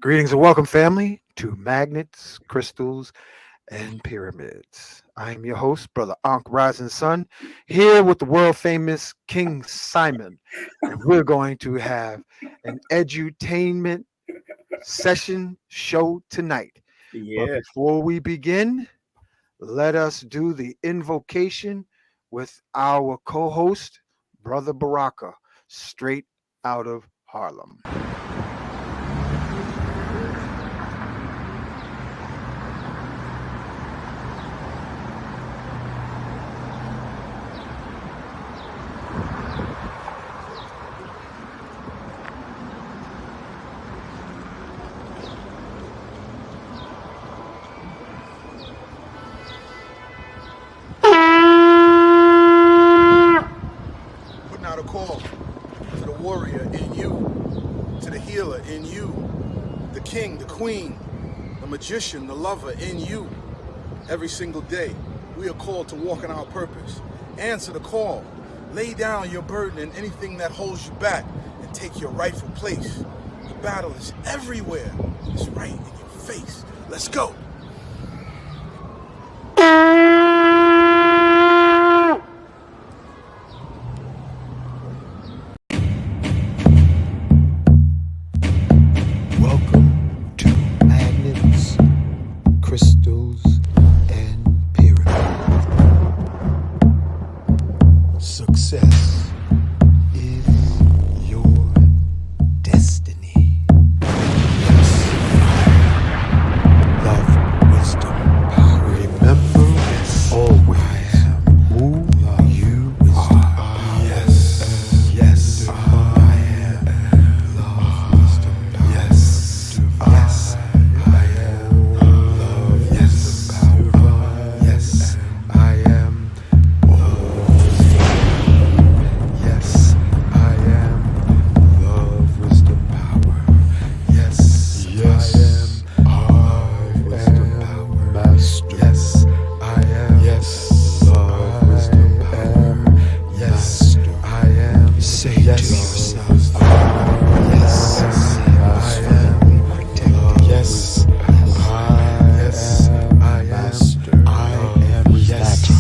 Greetings and welcome, family, to Magnets, Crystals, and Pyramids. I am your host, Brother Ankh Rising Sun, here with the world famous King Simon, and we're going to have an edutainment session show tonight. But Yeah. before we begin, let us do the invocation with our co host, Brother Baraka, straight out of Harlem. Putting out a call to the warrior in you, to the healer in you, the king, the queen, the magician, the lover in you. Every single day, we are called to walk in our purpose. Answer the call. Lay down your burden and anything that holds you back and take your rightful place. The battle is everywhere. It's right in your face. Let's go. Welcome to Magnets, Crystals, and Pyramids. Success is your destiny. Yes. Love, wisdom, power. Remember always who you are. Yes. Yes. I am love, wisdom, power. Yes. Yes. I am love. Yes. Power. Yes. I am yes, I am love, wisdom, power. Yes, yes, I am love, wisdom, power. Master. Yes, I am. Yes, love, wisdom, power. Yes, I am. Say yes, to yourself. Yes, I am. Protected. Yes, I am. Master. I am. Yes.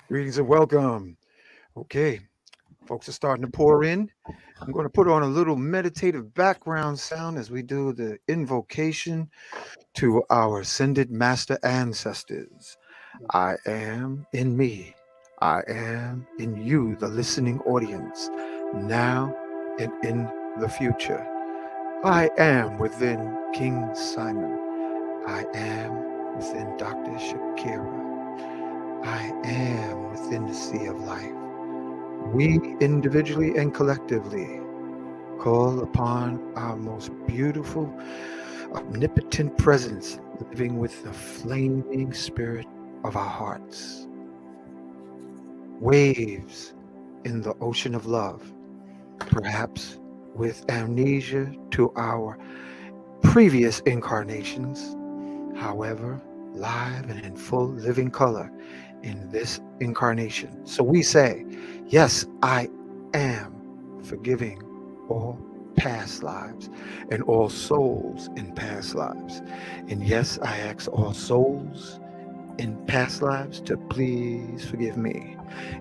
Greetings and welcome. Okay, folks are starting to pour in. I'm going to put on a little meditative background sound as we do the invocation to our ascended master ancestors. I am in me. I am in you, the listening audience, now and in the future. I am within King Simon. I am within Dr. Shakira. I am within the sea of life. We individually and collectively call upon our most beautiful omnipotent presence living with the flaming spirit of our hearts. Waves in the ocean of love, perhaps with amnesia to our previous incarnations, however, live and in full living color in this incarnation. So we say, yes, I am forgiving all past lives and all souls in past lives. And yes, I ask all souls in past lives to please forgive me.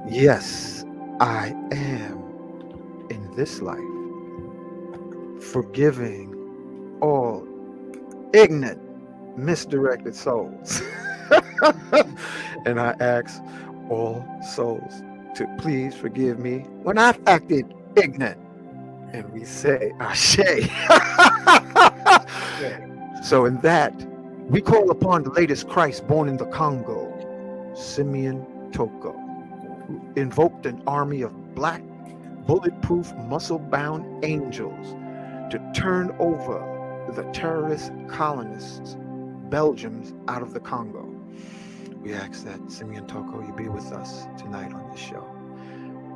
Yes, I am in this life forgiving all ignorant, misdirected souls. And I ask all souls to please forgive me when I've acted ignorant. And we say, Ashe. So in that, we call upon the latest Christ born in the Congo, Simeon Toko, who invoked an army of black, bulletproof, muscle-bound angels to turn over the terrorist colonists, Belgians, out of the Congo. We ask that Simeon Toko, you be with us tonight on this show.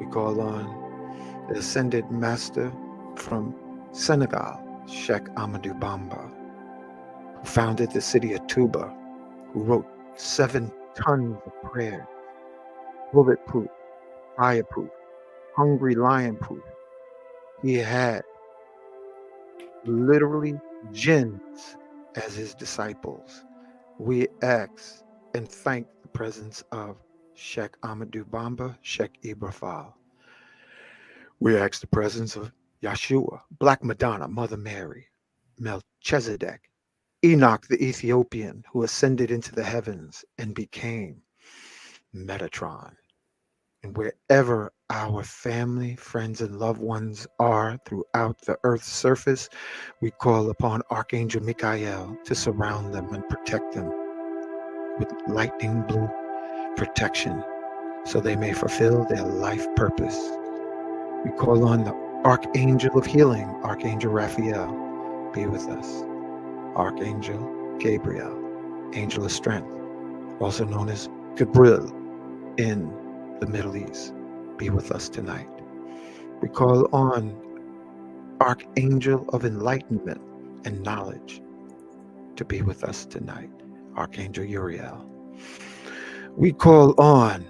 We call on the ascended master from Senegal, Sheikh Amadou Bamba, who founded the city of Touba, who wrote 7 tons of prayer, bulletproof, fireproof, hungry lion proof. He had literally jinns as his disciples. We ask and thank the presence of Sheikh Amadou Bamba, Sheikh Ibrahim. We ask the presence of Yeshua, Black Madonna, Mother Mary, Melchizedek, Enoch the Ethiopian, who ascended into the heavens and became Metatron. And wherever our family, friends, and loved ones are throughout the earth's surface, we call upon Archangel Michael to surround them and protect them with lightning blue protection so they may fulfill their life purpose. We call on the Archangel of Healing, Archangel Raphael, be with us. Archangel Gabriel, Angel of Strength, also known as Gabriel in the Middle East, be with us tonight. We call on Archangel of Enlightenment and Knowledge to be with us tonight, Archangel Uriel. We call on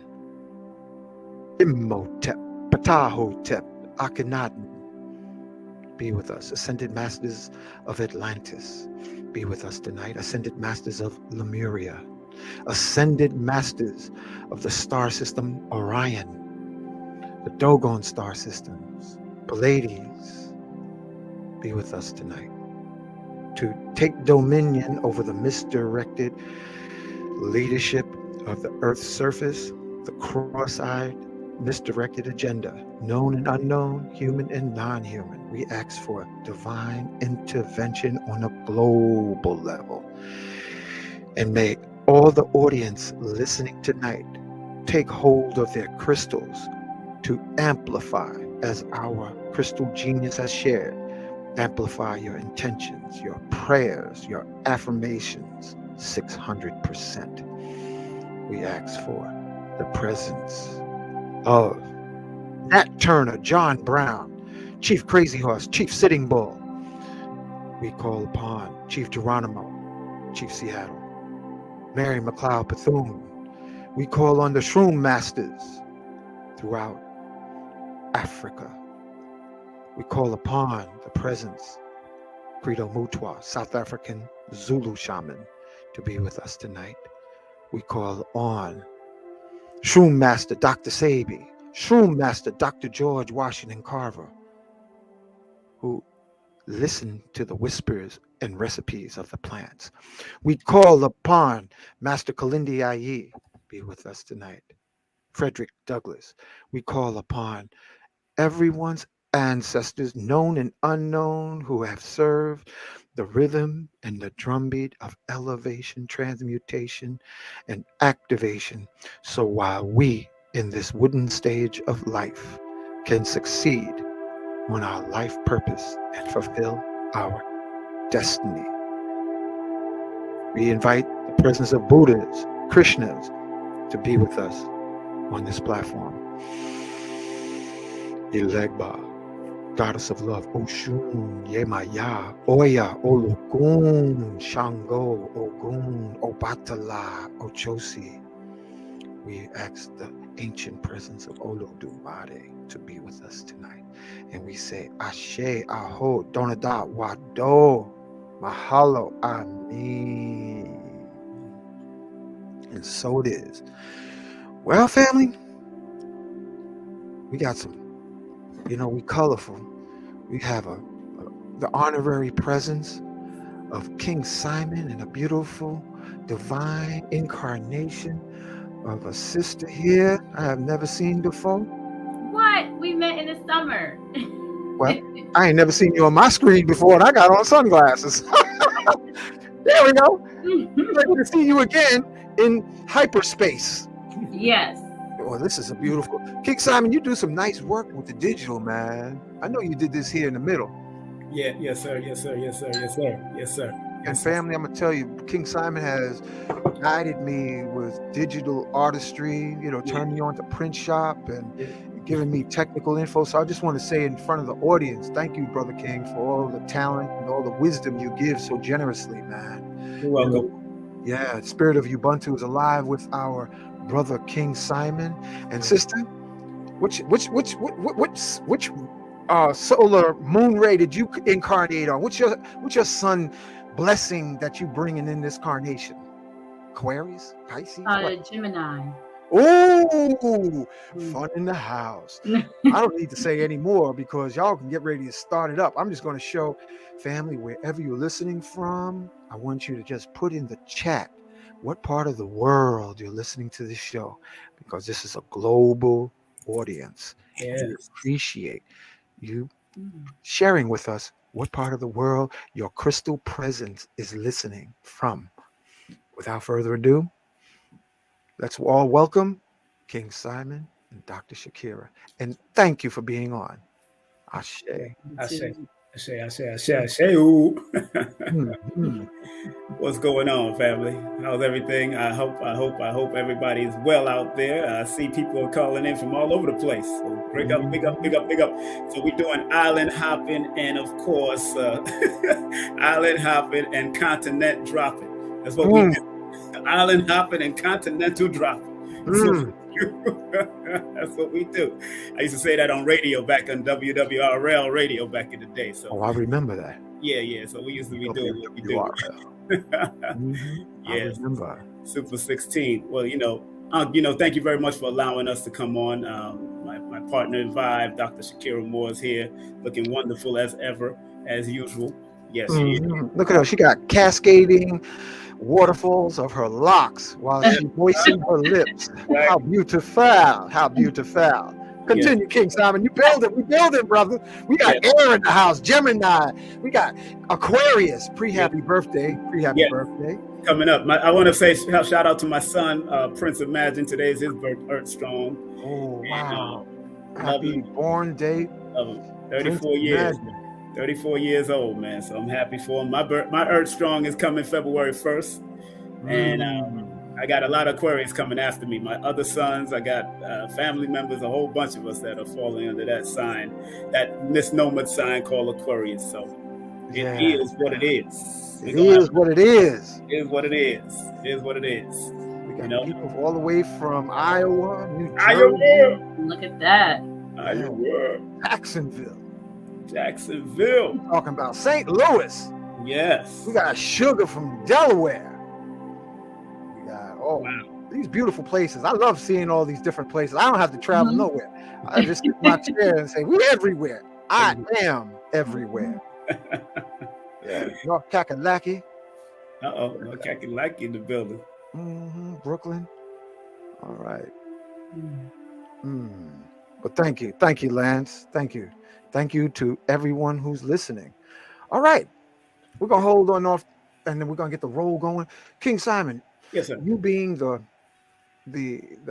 Imhotep, Ptahotep, Akhenaten, be with us. Ascended Masters of Atlantis, be with us tonight. Ascended Masters of Lemuria, Ascended Masters of the star system Orion, the Dogon star systems, Pleiades, be with us tonight to take dominion over the misdirected leadership of the Earth's surface, the cross-eyed, misdirected agenda, known and unknown, human and non-human. We ask for divine intervention on a global level. And may all the audience listening tonight take hold of their crystals to amplify, as our crystal genius has shared, amplify your intentions, your prayers, your affirmations 600%. We ask for the presence of Nat Turner, John Brown, Chief Crazy Horse, Chief Sitting Bull. We call upon Chief Geronimo, Chief Seattle, Mary McLeod Bethune. We call on the Shroom Masters throughout Africa. We call upon the presence, Credo Mutwa, South African Zulu shaman, to be with us tonight. We call on Shroom Master Dr. Sabi, Shroom Master Dr. George Washington Carver, who listened to the whispers and recipes of the plants. We call upon Master Kalindi Aye, be with us tonight. Frederick Douglass. We call upon everyone's ancestors, known and unknown, who have served the rhythm and the drumbeat of elevation, transmutation, and activation. So while we in this wooden stage of life can succeed on our life purpose and fulfill our destiny, We invite the presence of Buddhas, Krishnas, to be with us on this platform. Ilegba, goddess of love, Oshun, Yemaya, Oya, Olokun, Shango, Ogun, Obatala, Ochosi. We ask the ancient presence of Olodumare to be with us tonight. And we say, Ashe, Aho, Donada, Wado, Mahalo, Amen. And so it is. Well, family, we got some, we colorful. We have the honorary presence of King Simon and a beautiful divine incarnation of a sister here I have never seen before. What? We met in the summer. Well, I ain't never seen you on my screen before, and I got on sunglasses. There we go. Great to see you again in hyperspace. Yes. Oh, this is a beautiful. King Simon, you do some nice work with the digital, man. I know you did this here in the middle. Yeah, yes, sir, yes, sir, yes, sir, yes, sir, yes, sir. And family, I'm gonna tell you, King Simon has guided me with digital artistry, turned me on to print shop and giving me technical info. So I just want to say in front of the audience, thank you, Brother King, for all the talent and all the wisdom you give so generously, man. You're welcome. Yeah, the spirit of Ubuntu is alive with our brother King Simon and sister. Which solar moon ray did you incarnate on? What's your sun blessing that you bringing in this carnation? Aquarius, Pisces, Gemini. Oh, fun in the house. I don't need to say any more because y'all can get ready to start it up. I'm just going to show family, wherever you're listening from, I want you to just put in the chat what part of the world you're listening to this show, because this is a global audience. Yes. We appreciate you sharing with us what part of the world your crystal presence is listening from. Without further ado, let's all welcome King Simon and Dr. Shakirah. And thank you for being on. Ashe. Ashe. Ooh. Mm-hmm. What's going on, family? How's everything? I hope everybody's well out there. I see people are calling in from all over the place. So big up. So we're doing island hopping and, of course, island hopping and continent dropping. That's what we do. Island hopping and continental dropping. That's what we do. I used to say that on radio back on WWRL radio back in the day. So I remember that. Yeah. So we used to be doing what we do. I remember. Super 16. Well, thank you very much for allowing us to come on. My partner in Vibe, Dr. Shakira Moore, is here, looking wonderful as ever, as usual. Yes. Look at her. She got cascading waterfalls of her locks while she's moistening her lips. Right. How beautiful. Continue, King Simon. You build it. We build it, brother. We got air in the house. Gemini. We got Aquarius. Pre-happy birthday. Birthday. Coming up. I want to say shout out to my son, Prince Imagine. Today is his birth, Earth Strong. Oh, wow. Happy born day. 34 years. 34 years old, man. So I'm happy for him. My Earth Strong is coming February 1st. And I got a lot of Aquarius coming after me. My other sons, I got family members, a whole bunch of us that are falling under that sign, that misnomer sign called Aquarius. So it is what it is. It is what it is. It is what it is. It is what it is. We got people all the way from Iowa, New Jersey. Iowa. Look at that. Iowa. Jacksonville. We're talking about St. Louis. Yes. We got Sugar from Delaware. We got these beautiful places. I love seeing all these different places. I don't have to travel nowhere. I just sit in my chair and say, we're everywhere. I am everywhere. North Kakalaki. North Kakalaki in the building. Brooklyn. All right. But thank you, Lance. Thank you to everyone who's listening. All right, we're gonna hold on off, and then we're gonna get the roll going. King Simon, yes, sir. You being the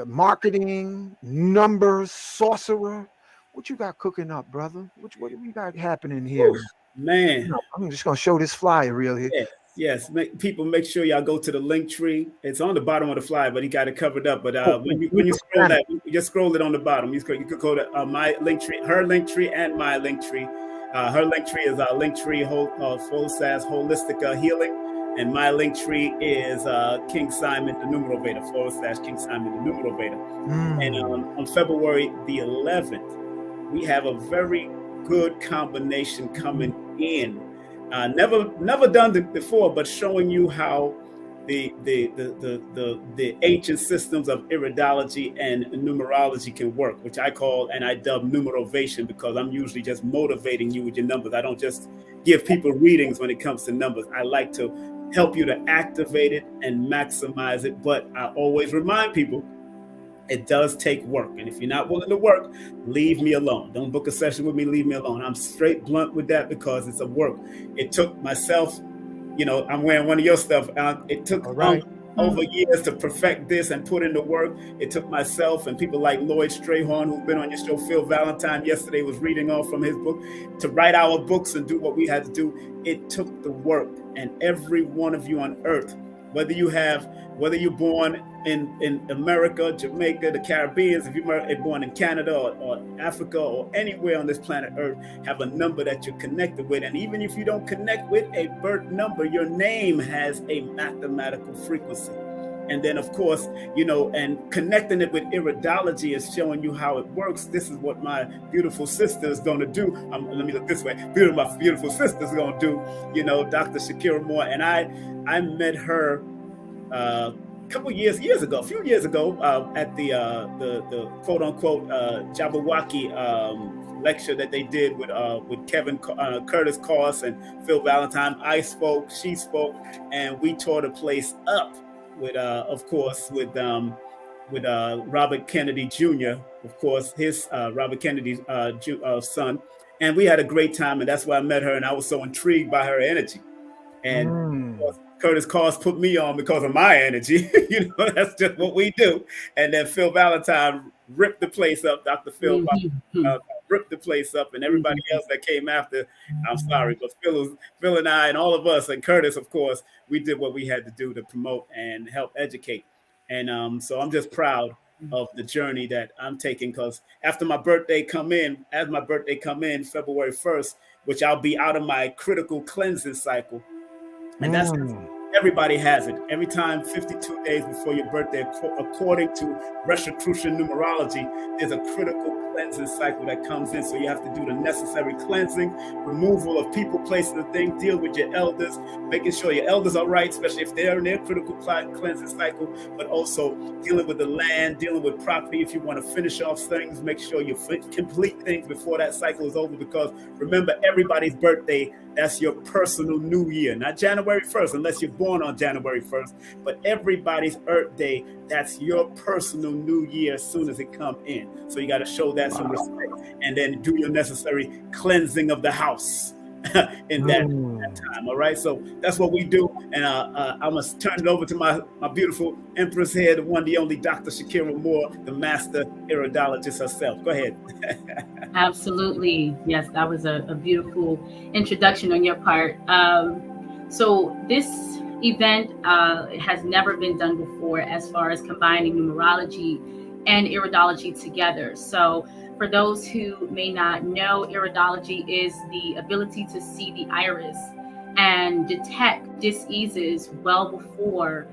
marketing numbers sorcerer, what you got cooking up, brother? What do we got happening here? Man, I'm just gonna show this flyer real here. Yeah. Yes, make sure y'all go to the link tree. It's on the bottom of the flyer, but he got it covered up. But when you scroll that, you just scroll it on the bottom. You could go to my link tree, her link tree, and my link tree. Her link tree is link tree holistic healing, and my link tree is King Simon the Numerovator / King Simon the Numerovator. And on February the 11th, we have a very good combination coming in. Never done it before, but showing you how the ancient systems of iridology and numerology can work, which I call and I dub Numerovation, because I'm usually just motivating you with your numbers. I don't just give people readings when it comes to numbers. I like to help you to activate it and maximize it. But I always remind people, it does take work. And if you're not willing to work, leave me alone. Don't book a session with me, leave me alone. I'm straight blunt with that, because it's a work. It took myself, I'm wearing one of your stuff. It took over years to perfect this and put in the work. It took myself and people like Lloyd Strayhorn, who's been on your show, Phil Valentine yesterday was reading off from his book, to write our books and do what we had to do. It took the work. And every one of you on earth, whether you're born in America, Jamaica, the Caribbean, if you're born in Canada or Africa or anywhere on this planet Earth, have a number that you're connected with. And even if you don't connect with a birth number, your name has a mathematical frequency. And then, of course, and connecting it with iridology is showing you how it works. This is what my beautiful sister is going to do. Let me look this way. My beautiful sister is going to do, Dr. Shakirah Moore. And I met her a few years ago at the quote unquote Jabberwocky lecture that they did with Kevin Curtis Coss and Phil Valentine. I spoke, she spoke, and we tore the place up with Robert Kennedy Jr., of course, his Robert Kennedy's son. And we had a great time, and that's why I met her, and I was so intrigued by her energy. And of course, Curtis Coss put me on because of my energy. That's just what we do. And then Phil Valentine ripped the place up. Dr. Phil ripped the place up, and everybody else that came after, I'm sorry, but Phil and I and all of us, and Curtis, of course, we did what we had to do to promote and help educate. And so I'm just proud of the journey that I'm taking, because after my birthday come in, February 1st, which I'll be out of my critical cleansing cycle. And that's everybody has it. Every time, 52 days before your birthday, according to Rosicrucian numerology, there's a critical cleansing cycle that comes in. So you have to do the necessary cleansing, removal of people, places, and things, deal with your elders, making sure your elders are right, especially if they're in their critical cleansing cycle, but also dealing with the land, dealing with property. If you want to finish off things, make sure you complete things before that cycle is over, because remember, everybody's birthday, that's your personal new year, not January 1st, unless you're born on January 1st, but everybody's Earth Day, that's your personal new year as soon as it come in. So you got to show that some respect, and then do your necessary cleansing of the house in that time. All right. So that's what we do. And I must turn it over to my beautiful Empress here, the one, the only Dr. Shakirah Moore, the master iridologist herself. Go ahead. Absolutely. Yes, that was a beautiful introduction on your part. So this event has never been done before as far as combining numerology and iridology together. So for those who may not know, iridology is the ability to see the iris and detect diseases well before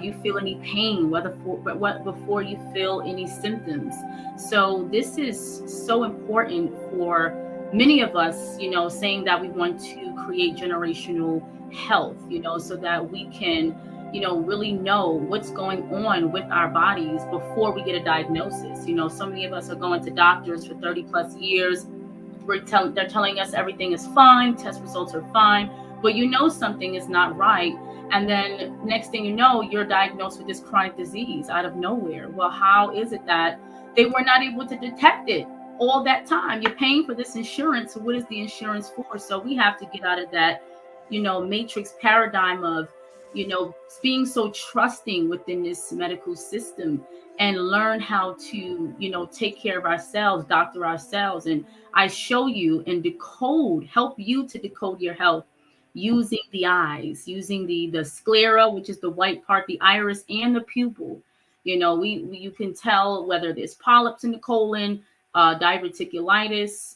you feel any pain, before you feel any symptoms. So this is so important for many of us, saying that we want to create generational health, so that we can, really know what's going on with our bodies before we get a diagnosis. So many of us are going to doctors for 30 plus years. They're telling us everything is fine, test results are fine, but something is not right. And then next thing you know, you're diagnosed with this chronic disease out of nowhere. Well, how is it that they were not able to detect it all that time? You're paying for this insurance. So what is the insurance for? So we have to get out of that, matrix paradigm of, being so trusting within this medical system, and learn how to, take care of ourselves, doctor ourselves. And I show you and help you to decode your health using the eyes, using the sclera, which is the white part, the iris, and the pupil. You can tell whether there's polyps in the colon, diverticulitis,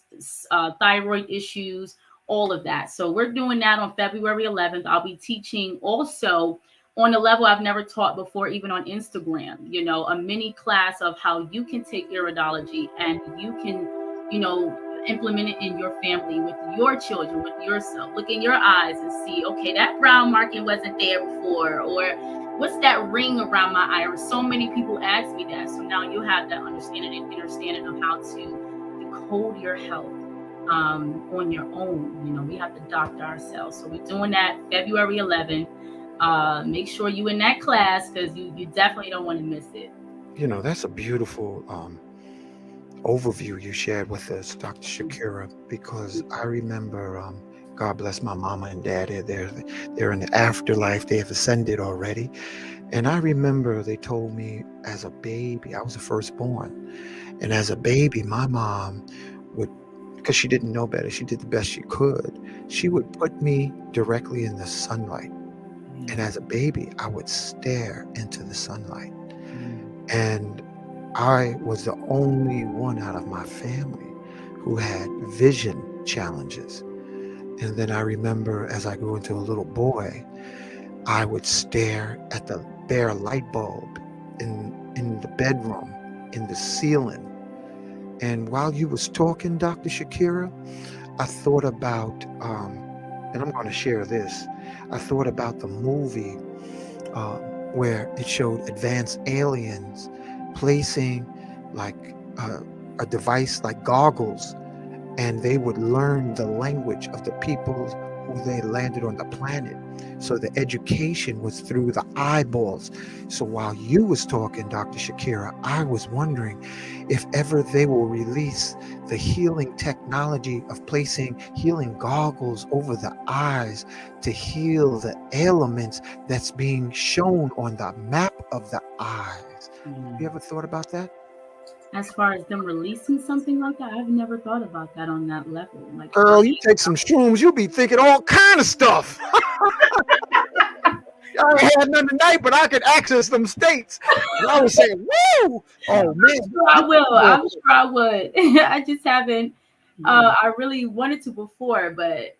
thyroid issues, all of that. So we're doing that on February 11th. I'll be teaching also on a level I've never taught before, even on Instagram, a mini class of how you can take iridology and you can, implement it in your family, with your children, with yourself. Look in your eyes and see, okay, that brown marking wasn't there before, or what's that ring around my iris? So many people ask me that. So now you have that understanding of how to decode your health on your own. We have to doctor ourselves. So we're doing that February 11th. Make sure you in that class, because you definitely don't want to miss it. That's a beautiful overview you shared with us, Dr. Shakirah, because I remember, God bless my mama and daddy, they're in the afterlife, they have ascended already. And I remember they told me as a baby, I was the firstborn, and as a baby, my mom would, because she didn't know better, she did the best she could, she would put me directly in the sunlight. And as a baby, I would stare into the sunlight. And I was the only one out of my family who had vision challenges. And then I remember as I grew into a little boy, I would stare at the bare light bulb in the bedroom, in the ceiling. And while you was talking, Dr. Shakirah, I thought about, and I'm going to share this, I thought about the movie where it showed advanced aliens placing like a device like goggles, and they would learn the language of the people who they landed on the planet. So the education was through the eyeballs. So while you was talking, Dr. Shakirah, I was wondering if ever they will release the healing technology of placing healing goggles over the eyes to heal the ailments that's being shown on the map of the eyes. Have you ever thought about that? As far as them releasing something like that, I've never thought about that on that level. Like, girl, you take some shrooms, you'll be thinking all kind of stuff. I ain't had none tonight, but I could access them states. And I was saying, woo! Oh, man. I'm sure I would. I just haven't. I really wanted to before, but,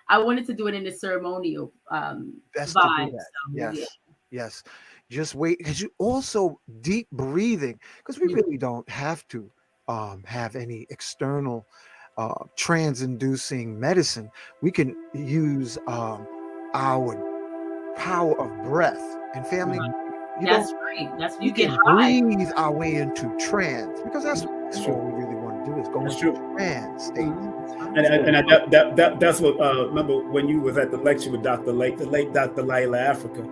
I wanted to do it in the ceremonial Best vibe. To do that. So, yes. yeah. Yes. Just wait. Because you also deep breathing, because we really don't have to have any external trans-inducing medicine. We can use our power of breath. And family, that's right. That's we you get can high. breathe our way into trance, because that's what we really want to do, is go into trance state. And that's what remember when you was at the lecture with the late Dr. Laila Africa,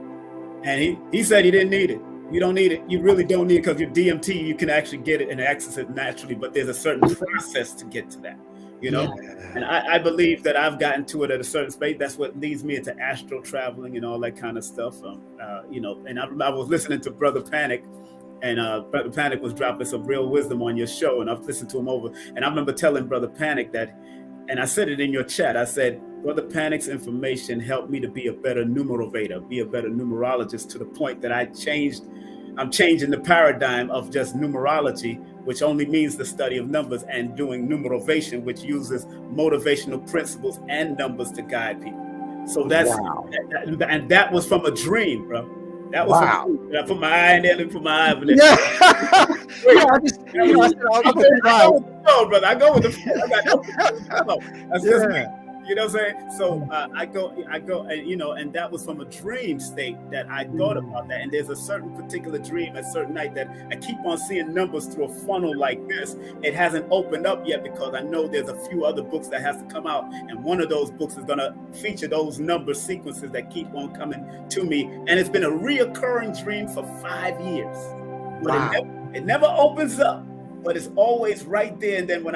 and he said he didn't need it. You don't need it. You really don't need it, because your DMT, you can actually get it and access it naturally, but there's a certain process to get to that. And I believe that I've gotten to it at a certain space. That's what leads me into astral traveling and all that kind of stuff. And I was listening to Brother Panic, and Brother Panic was dropping some real wisdom on your show, and I've listened to him over. And I remember telling Brother Panic that, and I said it in your chat, I said, Brother Panic's information helped me to be a better numerovator, be a better numerologist, to the point that I'm changing the paradigm of just numerology, which only means the study of numbers, and doing Numerovation, which uses motivational principles and numbers to guide people. So that's, and that was from a dream, bro. That was from a dream. I put my eye in there and put my eye over there. I go with the flow. That's just me. You know what I'm saying? So I go, and that was from a dream state that I thought about that. And there's a certain particular dream at a certain night that I keep on seeing numbers through a funnel like this. It hasn't opened up yet, because I know there's a few other books that has to come out. And one of those books is going to feature those number sequences that keep on coming to me. And it's been a reoccurring dream for 5 years. But it never opens up. But it's always right there. And then when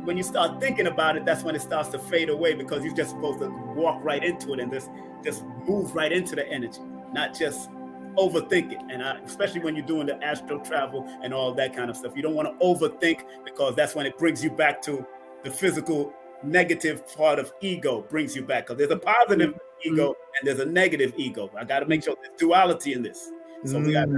when you start thinking about it, that's when it starts to fade away, because you're just supposed to walk right into it and just move right into the energy, not just overthink it. And especially when you're doing the astral travel and all that kind of stuff, you don't want to overthink, because that's when it brings you back to the physical negative part of ego brings you back. Because there's a positive ego and there's a negative ego. I got to make sure there's duality in this. So we got,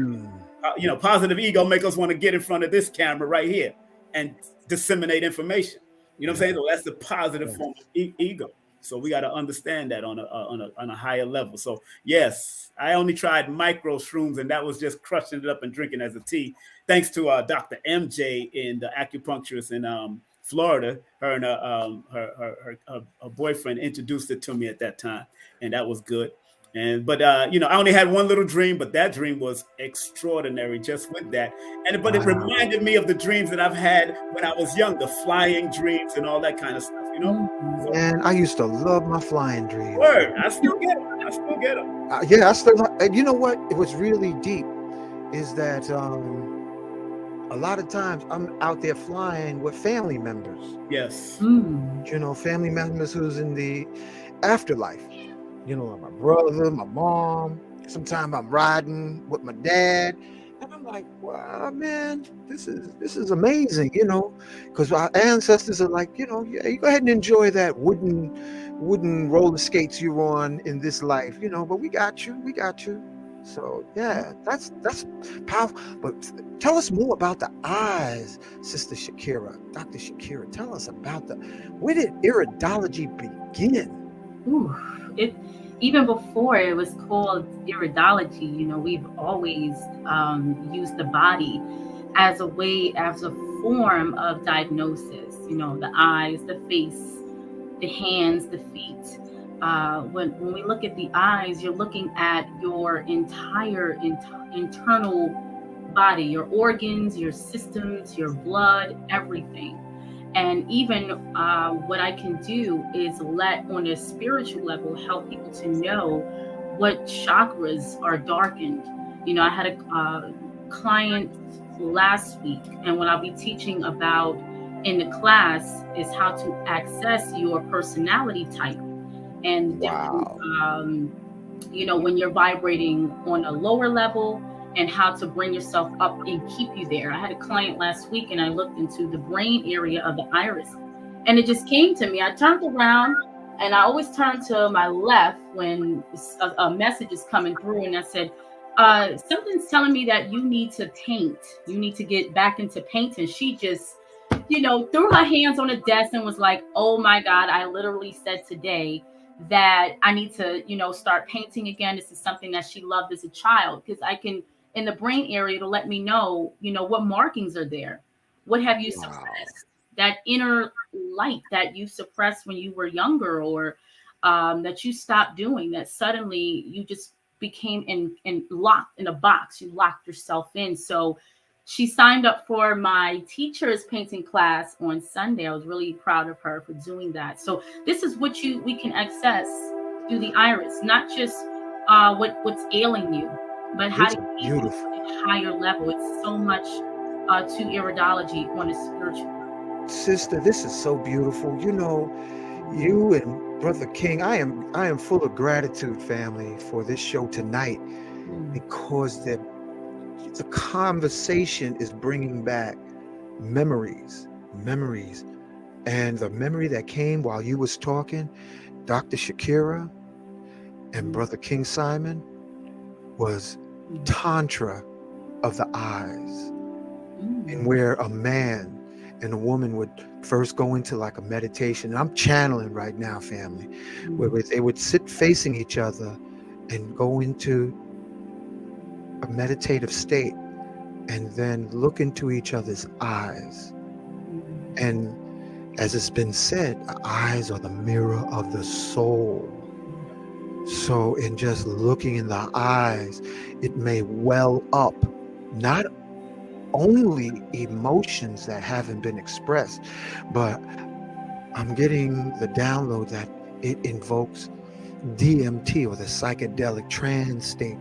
positive ego make us want to get in front of this camera right here and disseminate information. You know what I'm saying? So that's the positive form of ego. So we got to understand that on a higher level. So yes, I only tried micro shrooms, and that was just crushing it up and drinking as a tea. Thanks to Dr. MJ, in the acupuncturist in Florida. Her and her boyfriend introduced it to me at that time, and that was good. But I only had one little dream, but that dream was extraordinary just with that. But it reminded me of the dreams that I've had when I was young, the flying dreams and all that kind of stuff, So, and I used to love my flying dreams. Word, I still get them. Yeah, I still. And you know what? It was really deep. Is that a lot of times I'm out there flying with family members. Yes. Family members who's in the afterlife. My brother, my mom. Sometimes I'm riding with my dad, and I'm like, wow, man, this is amazing, because our ancestors are like, yeah, you go ahead and enjoy that wooden roller skates you're on in this life, but we got you. So yeah, that's powerful. But tell us more about the eyes, Sister Shakira, Dr. Shakira. Tell us about where did iridology begin? Even before it was called iridology, we've always used the body as a form of diagnosis. The eyes, the face, the hands, the feet. When we look at the eyes, you're looking at your entire internal body, your organs, your systems, your blood, everything. And even what I can do is on a spiritual level, help people to know what chakras are darkened. I had a client last week, and what I'll be teaching about in the class is how to access your personality type. And when you're vibrating on a lower level, and how to bring yourself up and keep you there. I had a client last week, and I looked into the brain area of the iris, and it just came to me. I turned around, and I always turn to my left when a message is coming through, and I said, something's telling me that you need to paint. You need to get back into painting. She just, threw her hands on the desk and was like, oh my God, I literally said today that I need to, start painting again. This is something that she loved as a child, because I can, in the brain area, to let me know, what markings are there. What have you suppressed? That inner light that you suppressed when you were younger, or that you stopped doing, that suddenly you just became locked in a box. You locked yourself in. So she signed up for my teacher's painting class on Sunday. I was really proud of her for doing that. So this is what we can access through the iris, not just what's ailing you, but how to get to a higher level. It's so much to iridology on a spiritual level. Sister, this is so beautiful. You and Brother King, I am full of gratitude, family, for this show tonight, because the conversation is bringing back memories, and the memory that came while you was talking, Dr. Shakira and Brother King Simon, was tantra of the eyes, and where a man and a woman would first go into like a meditation. And I'm channeling right now, family, where they would sit facing each other and go into a meditative state, and then look into each other's eyes. And as it's been said, the eyes are the mirror of the soul. So in just looking in the eyes, it may well up not only emotions that haven't been expressed, but I'm getting the download that it invokes DMT, or the psychedelic trance state,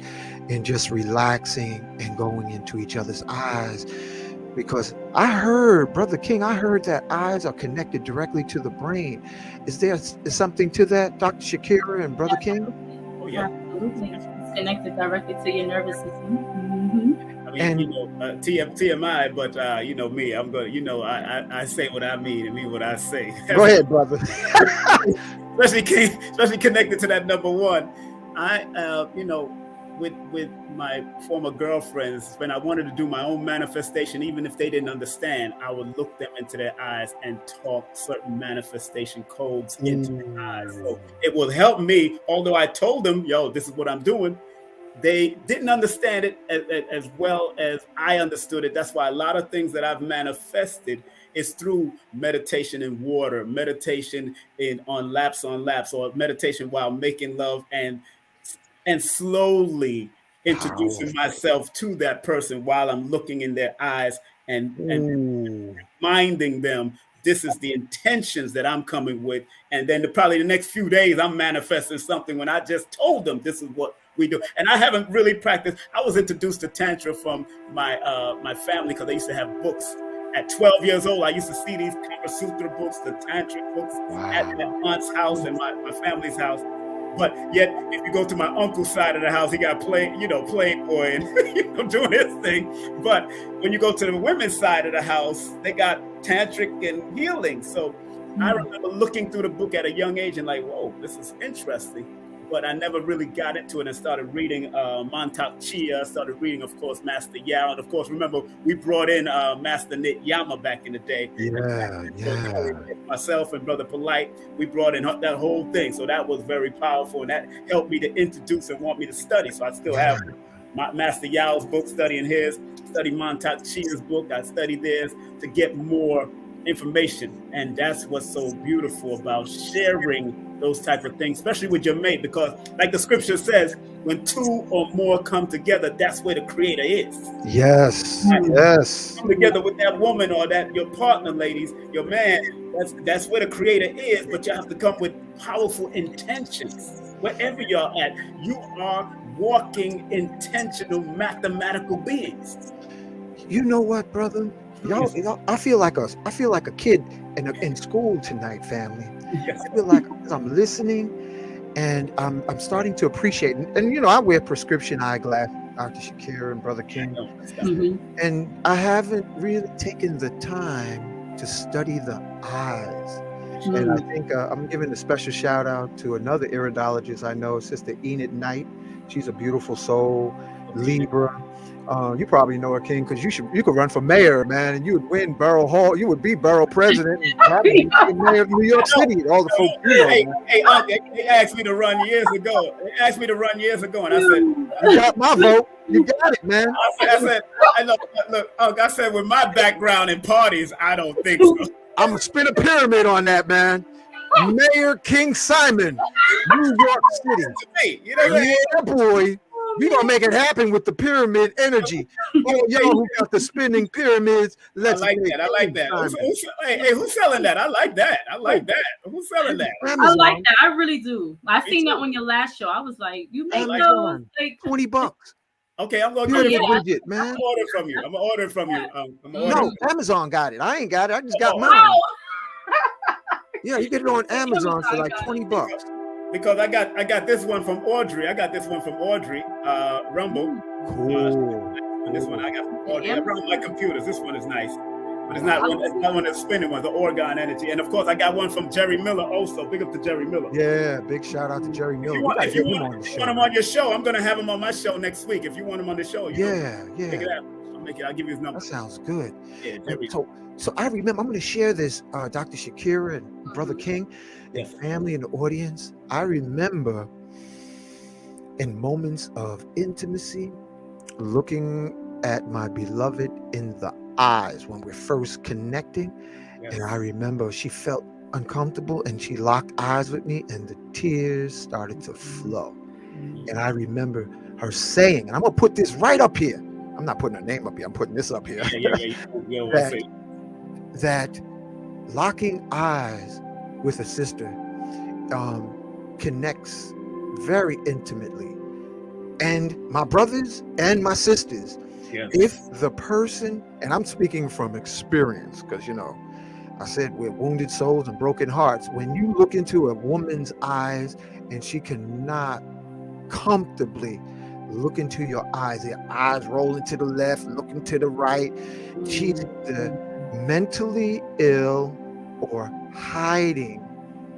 and just relaxing and going into each other's eyes. Because I heard, Brother King, that eyes are connected directly to the brain. Is there something to that, Dr. Shakira and Brother King? Oh yeah, absolutely. It's connected directly to your nervous system. And TMI, but you know me, I'm going to, you know, I say what I mean and mean what I say. go ahead, brother. especially connected to that number one. You know, with my former girlfriends, when I wanted to do my own manifestation, even if they didn't understand, I would look them into their eyes and talk certain manifestation codes into their eyes. So it will help me, although I told them, yo, this is what I'm doing. They didn't understand it as well as I understood it. That's why a lot of things that I've manifested is through meditation in water, meditation on laps, or meditation while making love, and slowly introducing myself to that person while I'm looking in their eyes and reminding them this is the intentions that I'm coming with. And then probably the next few days, I'm manifesting something when I just told them this is what we do. And I haven't really practiced. I was introduced to Tantra from my family because they used to have books. At 12 years old, I used to see these Kama Sutra books, the Tantric books, at my aunt's house and my family's house. But yet, if you go to my uncle's side of the house, he got Playboy and doing his thing. But when you go to the women's side of the house, they got tantric and healing. So I remember looking through the book at a young age and like, whoa, this is interesting. But I never really got into it and started reading Montauk Chia, started reading, of course, Master Yao. And of course, remember, we brought in Master Nit Yama back in the day. Yeah. Myself and Brother Polite, we brought in that whole thing. So that was very powerful. And that helped me to introduce and want me to study. So I still have my Master Yao's book, studying his, study Montauk Chia's book. I studied theirs to get more information. And that's what's so beautiful about sharing those type of things, especially with your mate, because like the scripture says, when two or more come together, that's where the creator is. Yes. Right? Yes. Come together with that woman or that your partner, ladies, your man, that's where the creator is, but you have to come with powerful intentions. Wherever you're at, you are walking intentional mathematical beings. You know what, brother? Y'all, I feel like a kid in school tonight, family. Yes. I feel like I'm listening, and I'm starting to appreciate. And you know, I wear prescription eyeglasses, Dr. Shakira and Brother King, and I haven't really taken the time to study the eyes. And I think I'm giving a special shout out to another iridologist I know, Sister Enid Knight. She's a beautiful soul, Libra. You probably know her, King, because you could run for mayor, man, and you would win Borough Hall. You would be borough president, and be mayor of New York City. All the folks you know. They asked me to run years ago. And I said, "You got my vote. You got it, man." I said, with my background in parties, I don't think so. I'm gonna spin a pyramid on that, man. Mayor King Simon, New York City. Yeah, boy. We're going to make it happen with the pyramid energy. Oh, y'all who got the spinning pyramids. I like that. Hey, who's selling that? I like that. Who's selling that? Amazon. I like that. I really do. I seen that on your last show. I was like, you make those like $20. Okay, I'm going to get it, man. I'm going to order from you. No, Amazon got it. I ain't got it. I just got mine. Yeah, you get it on Amazon for like $20. Because I got this one from Audrey. Rumble. Cool. This one I got from Audrey. I run my computers. This one is nice. But it's not one that's spinning one, the Oregon Energy. And of course, I got one from Jerry Miller also. Big up to Jerry Miller. Yeah, big shout out to Jerry Miller. If you want him on your show, I'm going to have him on my show next week. If you want him on the show, take it out. I'll give you his number. That sounds good. Yeah, so I remember, I'm going to share this, Dr. Shakira and Brother King and family in the audience. I remember in moments of intimacy, looking at my beloved in the eyes when we're first connecting. And I remember she felt uncomfortable and she locked eyes with me and the tears started to flow. And I remember her saying, and I'm going to put this right up here. I'm not putting her name up here. I'm putting this up here. That locking eyes with a sister connects very intimately. And my brothers and my sisters, if the person, and I'm speaking from experience, because, you know, I said we're wounded souls and broken hearts. When you look into a woman's eyes and she cannot comfortably look into your eyes. Your eyes rolling to the left, looking to the right. She's either mentally ill or hiding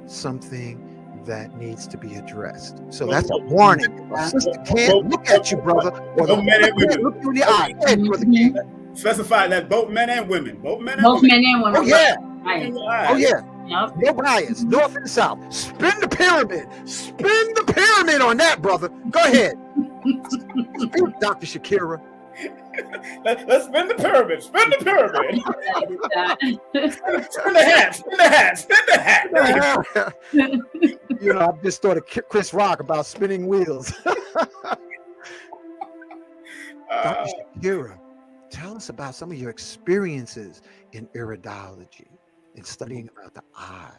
something that needs to be addressed. So that's a warning. If a sister can't look at you, brother, or the can't look you in the eye. Brother King. Specify that both men and women. Both men and Both women. men and women. Oh yeah. Right. Oh yeah. Yep. No bias, north and south. Spin the pyramid. Spin the pyramid on that, brother. Go ahead. Spin, Dr. Shakira. Let's spin the pyramid. Spin the pyramid. Spin the hat. Spin the hat. Spin the hat. You know, I just thought of Chris Rock about spinning wheels. Dr. Shakira, tell us about some of your experiences in iridology and studying about the eyes.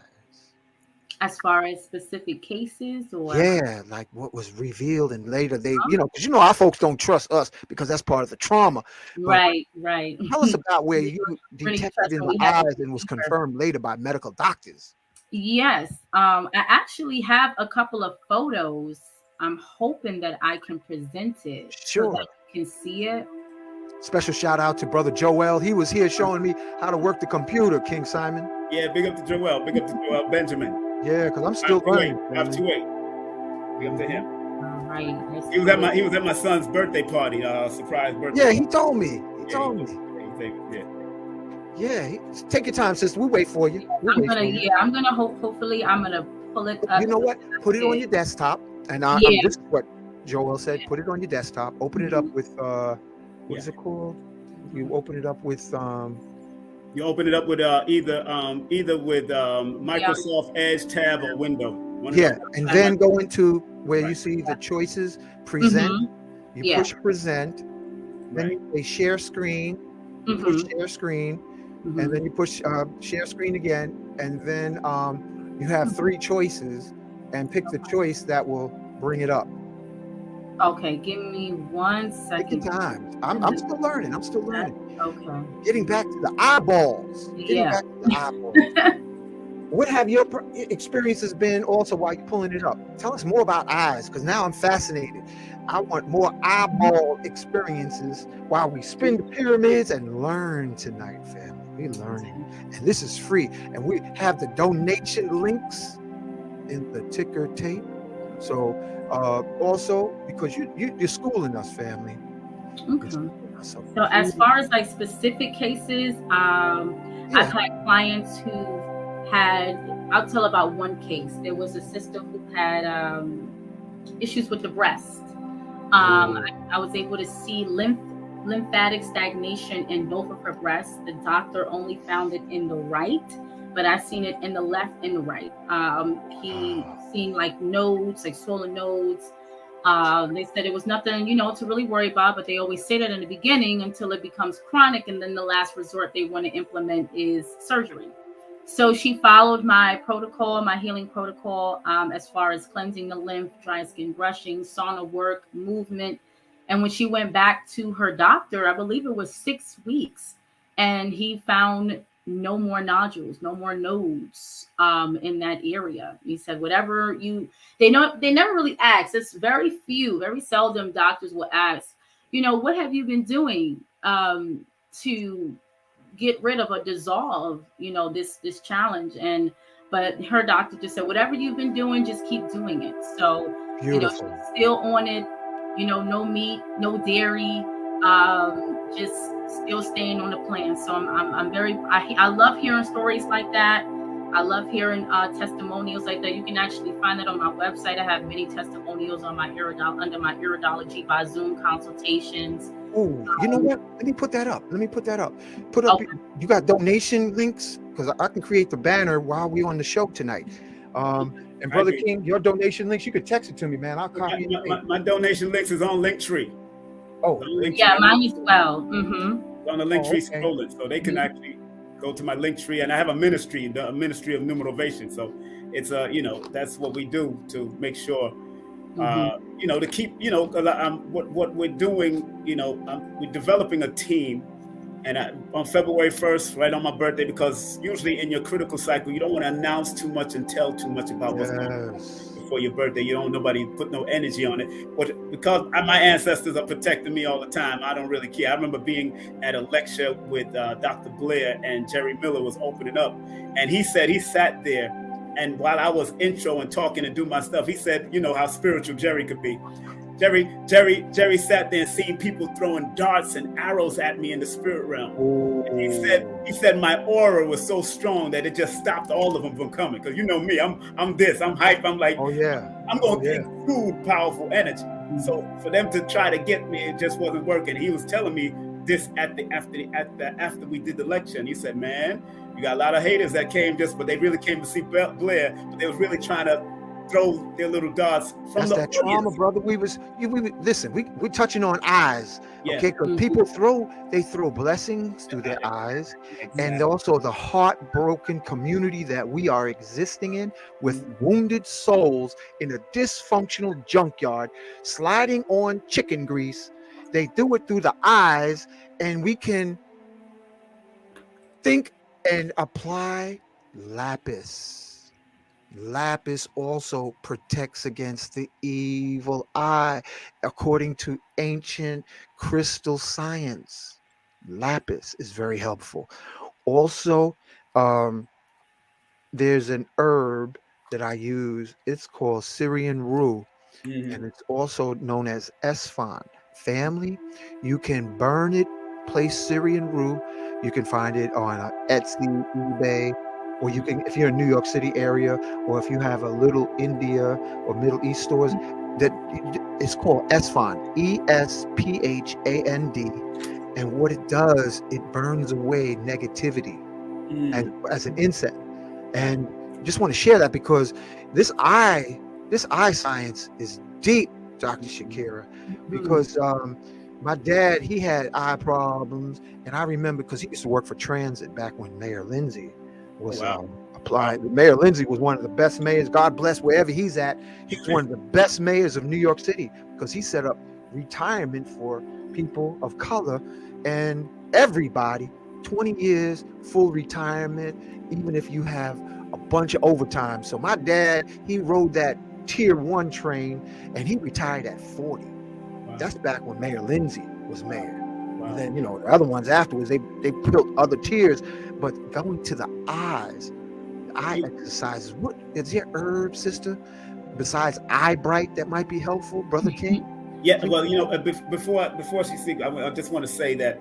As far as specific cases, or Yeah, like what was revealed and later they, you know, because you know our folks don't trust us because that's part of the trauma. right. Tell us about where you Really detected in trust the what we have eyes and was confirmed later by medical doctors. Yes. I actually have a couple of photos. I'm hoping that I can present it Sure. so that you can see it. Special shout out to brother Joel. He was here showing me how to work the computer, King Simon. Yeah, big up to Joel. Big up to Joel Benjamin. Yeah, because I'm still learning. 528. Big up to him. All right. He was at my son's birthday party, surprise birthday. Yeah, he told me. Yeah, take your time, sister. We'll wait for you. I'm gonna hopefully I'm gonna pull it up. You know what? Put it on your desktop. And this is what Joel said. Put it on your desktop. Open it up with what is it called? You open it up with You open it up with either with Microsoft Edge tab or Window. And then go into where you see the choices, present. You push present. Then they share screen. You push share screen, and then you push share screen again, and then you have 3 choices, and pick the choice that will bring it up. Okay, give me 1 second. Take your time. I'm still learning. Okay. Getting back to the eyeballs. What have your experiences been also while you're pulling it up? Tell us more about eyes, because now I'm fascinated. I want more eyeball experiences while we spin the pyramids and learn tonight, family. We're learning. And this is free. And we have the donation links in the ticker tape. So also, because you're schooling us, family. Okay. So as far as like specific cases, I've had clients who I'll tell about one case. There was a sister who had issues with the breast. I was able to see lymphatic stagnation in both of her breasts. The doctor only found it in the right, but I seen it in the left and the right. He seen like nodes, like swollen nodes. They said it was nothing, to really worry about, but they always say that in the beginning until it becomes chronic, and then the last resort they want to implement is surgery. So she followed my protocol, my healing protocol, as far as cleansing the lymph, dry skin brushing, sauna work, movement. And when she went back to her doctor, I believe it was 6 weeks, and he found no more nodules, no more nodes in that area. He said, whatever they never really ask. It's very seldom doctors will ask, what have you been doing to get rid of or dissolve, this challenge. But her doctor just said, whatever you've been doing, just keep doing it. So, she's still on it, no meat, no dairy, just still staying on the plan. So I love hearing stories like that. I love hearing testimonials like that. You can actually find that on my website. I have many testimonials on my under my Iridology by Zoom consultations. Oh, you know what? Let me put that up. Put up. Okay. You got donation links? Because I can create the banner while we're on the show tonight. And Brother King, your donation links, you could text it to me, man. I'll copy it. My donation links is on Linktree. Oh, mine as well. It's on the Linktree scrolling, so they can actually go to my Linktree, and I have a ministry, the Ministry of Numerovation. So it's that's what we do to make sure. To keep, what we're doing, we're developing a team, and on February 1st, right on my birthday, because usually in your critical cycle, you don't want to announce too much and tell too much about what's going on. before your birthday. You don't want nobody put no energy on it. But because my ancestors are protecting me all the time, I don't really care. I remember being at a lecture with Dr. Blair, and Jerry Miller was opening up, and he said he sat there, and while I was intro and talking and do my stuff, he said, you know how spiritual Jerry could be. Jerry sat there and seen people throwing darts and arrows at me in the spirit realm. And he said my aura was so strong that it just stopped all of them from coming. Because you know me, I'm hype. I'm like, I'm going to take true powerful energy. So for them to try to get me, it just wasn't working. He was telling me this after we did the lecture, and he said, man, you got a lot of haters that came but they really came to see Blair, but they was really trying to throw their little darts from That's the that trauma, brother. Listen, we're touching on eyes, okay? Because people throw blessings through their eyes, and also the heartbroken community that we are existing in with wounded souls in a dysfunctional junkyard, sliding on chicken grease. They do it through the eyes, and we can think and apply lapis. Lapis also protects against the evil eye, according to ancient crystal science. Lapis is very helpful. Also, there's an herb that I use. It's called Syrian rue, and it's also known as Esfand. Family, you can burn it, place Syrian rue. You can find it on Etsy, eBay, or you can, if you're in New York City area, or if you have a little India or Middle East stores, that it's called Esfand, ESPHAND. And what it does, it burns away negativity as an incense. And just want to share that because this eye science is deep, Dr. Shakira, because my dad, he had eye problems, and I remember because he used to work for Transit back when Mayor Lindsay was applied. Mayor Lindsay was one of the best mayors. God bless wherever he's at. He's one of the best mayors of New York City because he set up retirement for people of color and everybody. 20 years full retirement, even if you have a bunch of overtime. So my dad, he rode that tier 1 train, and he retired at 40. That's back when Mayor Lindsay was mayor. And then, you know, the other ones afterwards, they built other tiers. But going to the eyes, eye exercises. What is your herb, sister, besides eye bright that might be helpful, Brother King? Yeah, well, you know, before she speaks, I just want to say that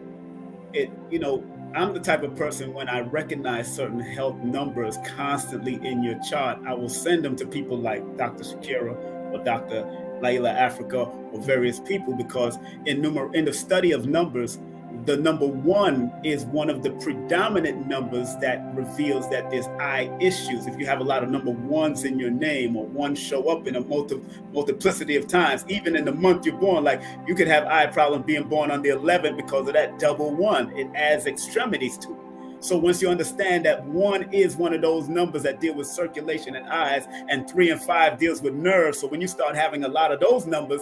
I'm the type of person, when I recognize certain health numbers constantly in your chart, I will send them to people like Dr. Shakira or Dr. Layla Africa or various people, because in the study of numbers, the number 1 is one of the predominant numbers that reveals that there's eye issues. If you have a lot of number 1s in your name, or 1 show up in a multiplicity of times, even in the month you're born, like you could have eye problem being born on the 11th because of that double 1. It adds extremities to it. So once you understand that 1 is one of those numbers that deal with circulation and eyes, and 3 and 5 deals with nerves. So when you start having a lot of those numbers,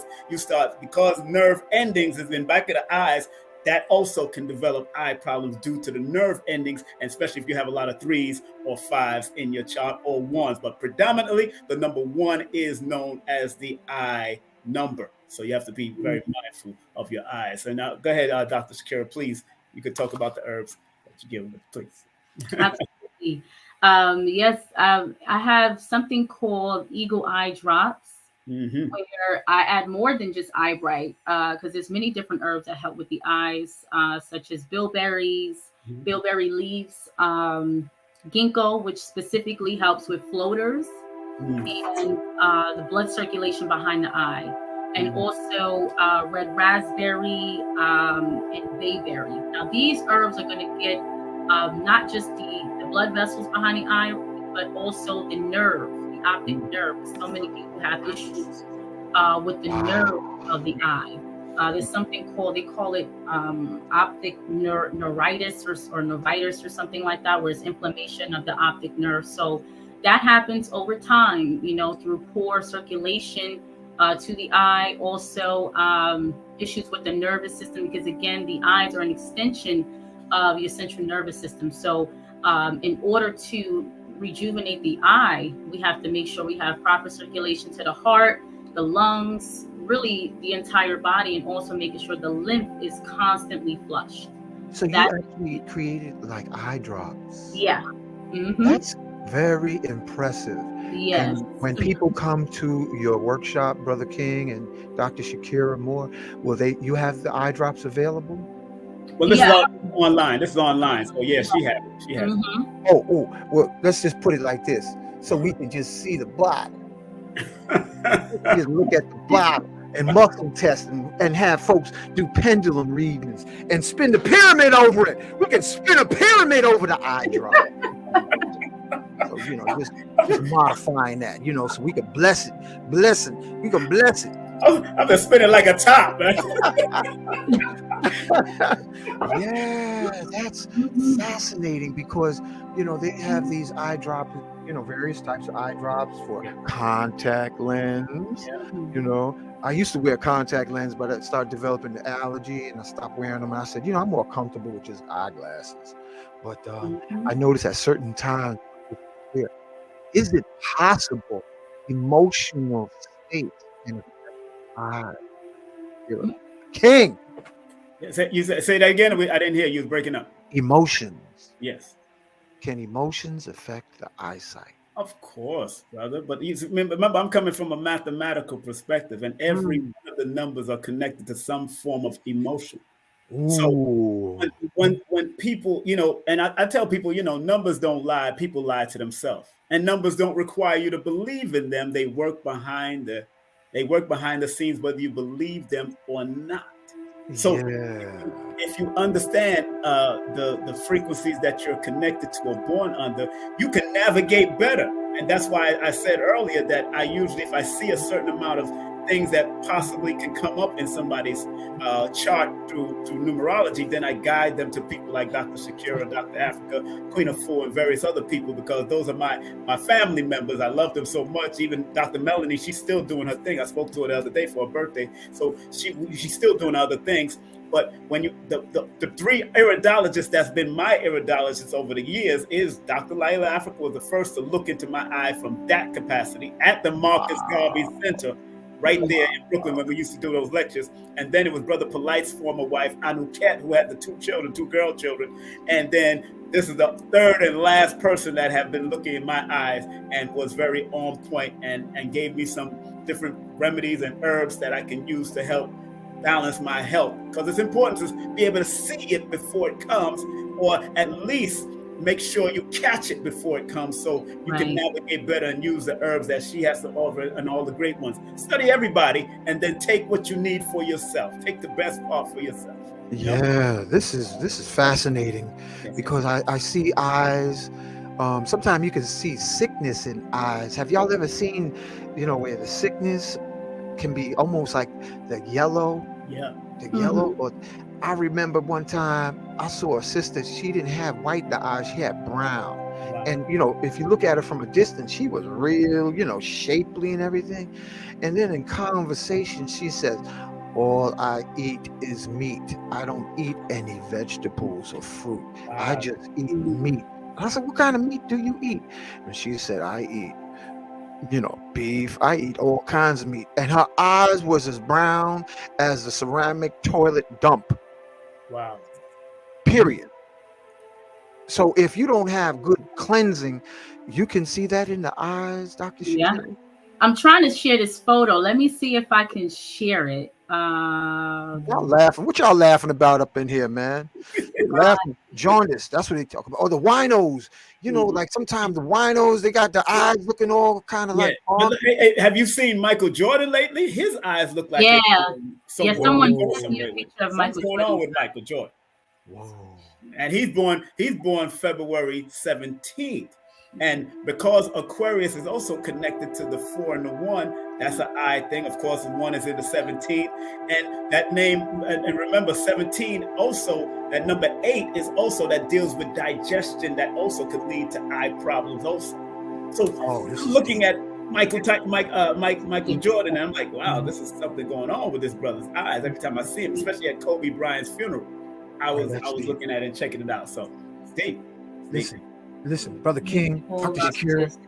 because nerve endings is in back of the eyes, that also can develop eye problems due to the nerve endings, and especially if you have a lot of 3s or 5s in your chart, or 1s. But predominantly, the number 1 is known as the eye number. So you have to be very mindful of your eyes. So now, go ahead, Dr. Shakira, please. You could talk about the herbs that you give them, please. Absolutely. Yes, I have something called Eagle Eye Drops. Where I add more than just eye bright, because there's many different herbs that help with the eyes, such as bilberries, bilberry leaves, ginkgo, which specifically helps with floaters, and the blood circulation behind the eye, and also red raspberry and bayberry. Now these herbs are going to get not just the blood vessels behind the eye, but also the nerve, the optic nerve. So many people have issues with the nerve of the eye. There's something they call it optic neuritis or nervitis or something like that, where it's inflammation of the optic nerve. So that happens over time, through poor circulation to the eye. Also issues with the nervous system, because again, the eyes are an extension of your central nervous system. So in order to rejuvenate the eye, we have to make sure we have proper circulation to the heart, the lungs, really the entire body, and also making sure the lymph is constantly flushed. So you actually created like eye drops. Yeah. Mm-hmm. That's very impressive. Yes. And when people come to your workshop, Brother King and Dr. Shakira Moore, you have the eye drops available? Well, this is online. This is online. So yeah, she has it. She has it. Oh, well, let's just put it like this, so we can just see the bottle. Just look at the bottle and muscle test and have folks do pendulum readings and spin the pyramid over it. We can spin a pyramid over the eye drop. So, just modifying that, so we can bless it. We can bless it. I've been spinning like a top, man. Yeah, that's fascinating because, they have these eye drops, various types of eye drops for contact lens. Yeah. I used to wear contact lens, but I started developing the allergy and I stopped wearing them. And I said, I'm more comfortable with just eyeglasses. But I noticed at certain times, is it possible emotional state in eye? King. You say that again. I didn't hear you. Was breaking up. Emotions. Yes. Can emotions affect the eyesight? Of course, brother. But remember, I'm coming from a mathematical perspective, and every one of the numbers are connected to some form of emotion. Ooh. So when people, and I tell people, numbers don't lie. People lie to themselves, and numbers don't require you to believe in them. They work behind the scenes, whether you believe them or not. So if you understand the frequencies that you're connected to or born under, you can navigate better. And that's why I said earlier that I usually, if I see a certain amount of things that possibly can come up in somebody's chart through numerology, then I guide them to people like Dr. Shakira, Dr. Africa, Queen of Four, and various other people, because those are my family members. I love them so much. Even Dr. Melanie, she's still doing her thing. I spoke to her the other day for her birthday. So she's still doing other things. But when the three iridologists that's been my iridologists over the years is Dr. Laila Africa was the first to look into my eye from that capacity at the Marcus Garvey Center, right there in Brooklyn when we used to do those lectures. And then it was Brother Polite's former wife, Anuket, who had the two girl children. And then this is the third and last person that have been looking in my eyes and was very on point and gave me some different remedies and herbs that I can use to help balance my health. Because it's important to be able to see it before it comes, or at least make sure you catch it before it comes, so you can navigate better and use the herbs that she has to offer and all the great ones. Study everybody and then take what you need for yourself. Take the best part for yourself. Yeah, this is fascinating because I see eyes. Sometimes you can see sickness in eyes. Have y'all ever seen, where the sickness can be almost like the yellow? Yeah. The yellow. Or I remember one time I saw a sister, she didn't have white in the eyes, she had brown. Wow. And, if you look at her from a distance, she was real, shapely and everything. And then in conversation, she says, all I eat is meat. I don't eat any vegetables or fruit. Wow. I just eat meat. And I said, what kind of meat do you eat? And she said, I eat, beef. I eat all kinds of meat. And her eyes was as brown as the ceramic toilet dump. Wow. Period. So if you don't have good cleansing, you can see that in the eyes, Dr. Shakira. Yeah. I'm trying to share this photo. Let me see if I can share it. Y'all laughing. What y'all laughing about up in here, man? Laughing. Jaundice. That's what they talk about. Oh, the winos. Like sometimes the winos, they got the eyes looking all kind of like. Hey, have you seen Michael Jordan lately? His eyes look like someone sent me a picture of Michael Jordan. What's going on with Michael Jordan? Whoa. And he's born February 17th. And because Aquarius is also connected to the 4 and the 1, that's an eye thing. Of course, the 1 is in the 17th. And that name, and remember, 17 also, that number 8 is also that deals with digestion, that also could lead to eye problems also. So looking at Michael Jordan, and I'm like, wow, this is something going on with this brother's eyes. Every time I see him, especially at Kobe Bryant's funeral, I was looking at it and checking it out. So, Steve. Listen, Listen, Brother King, Pull Dr. up Shakira, this.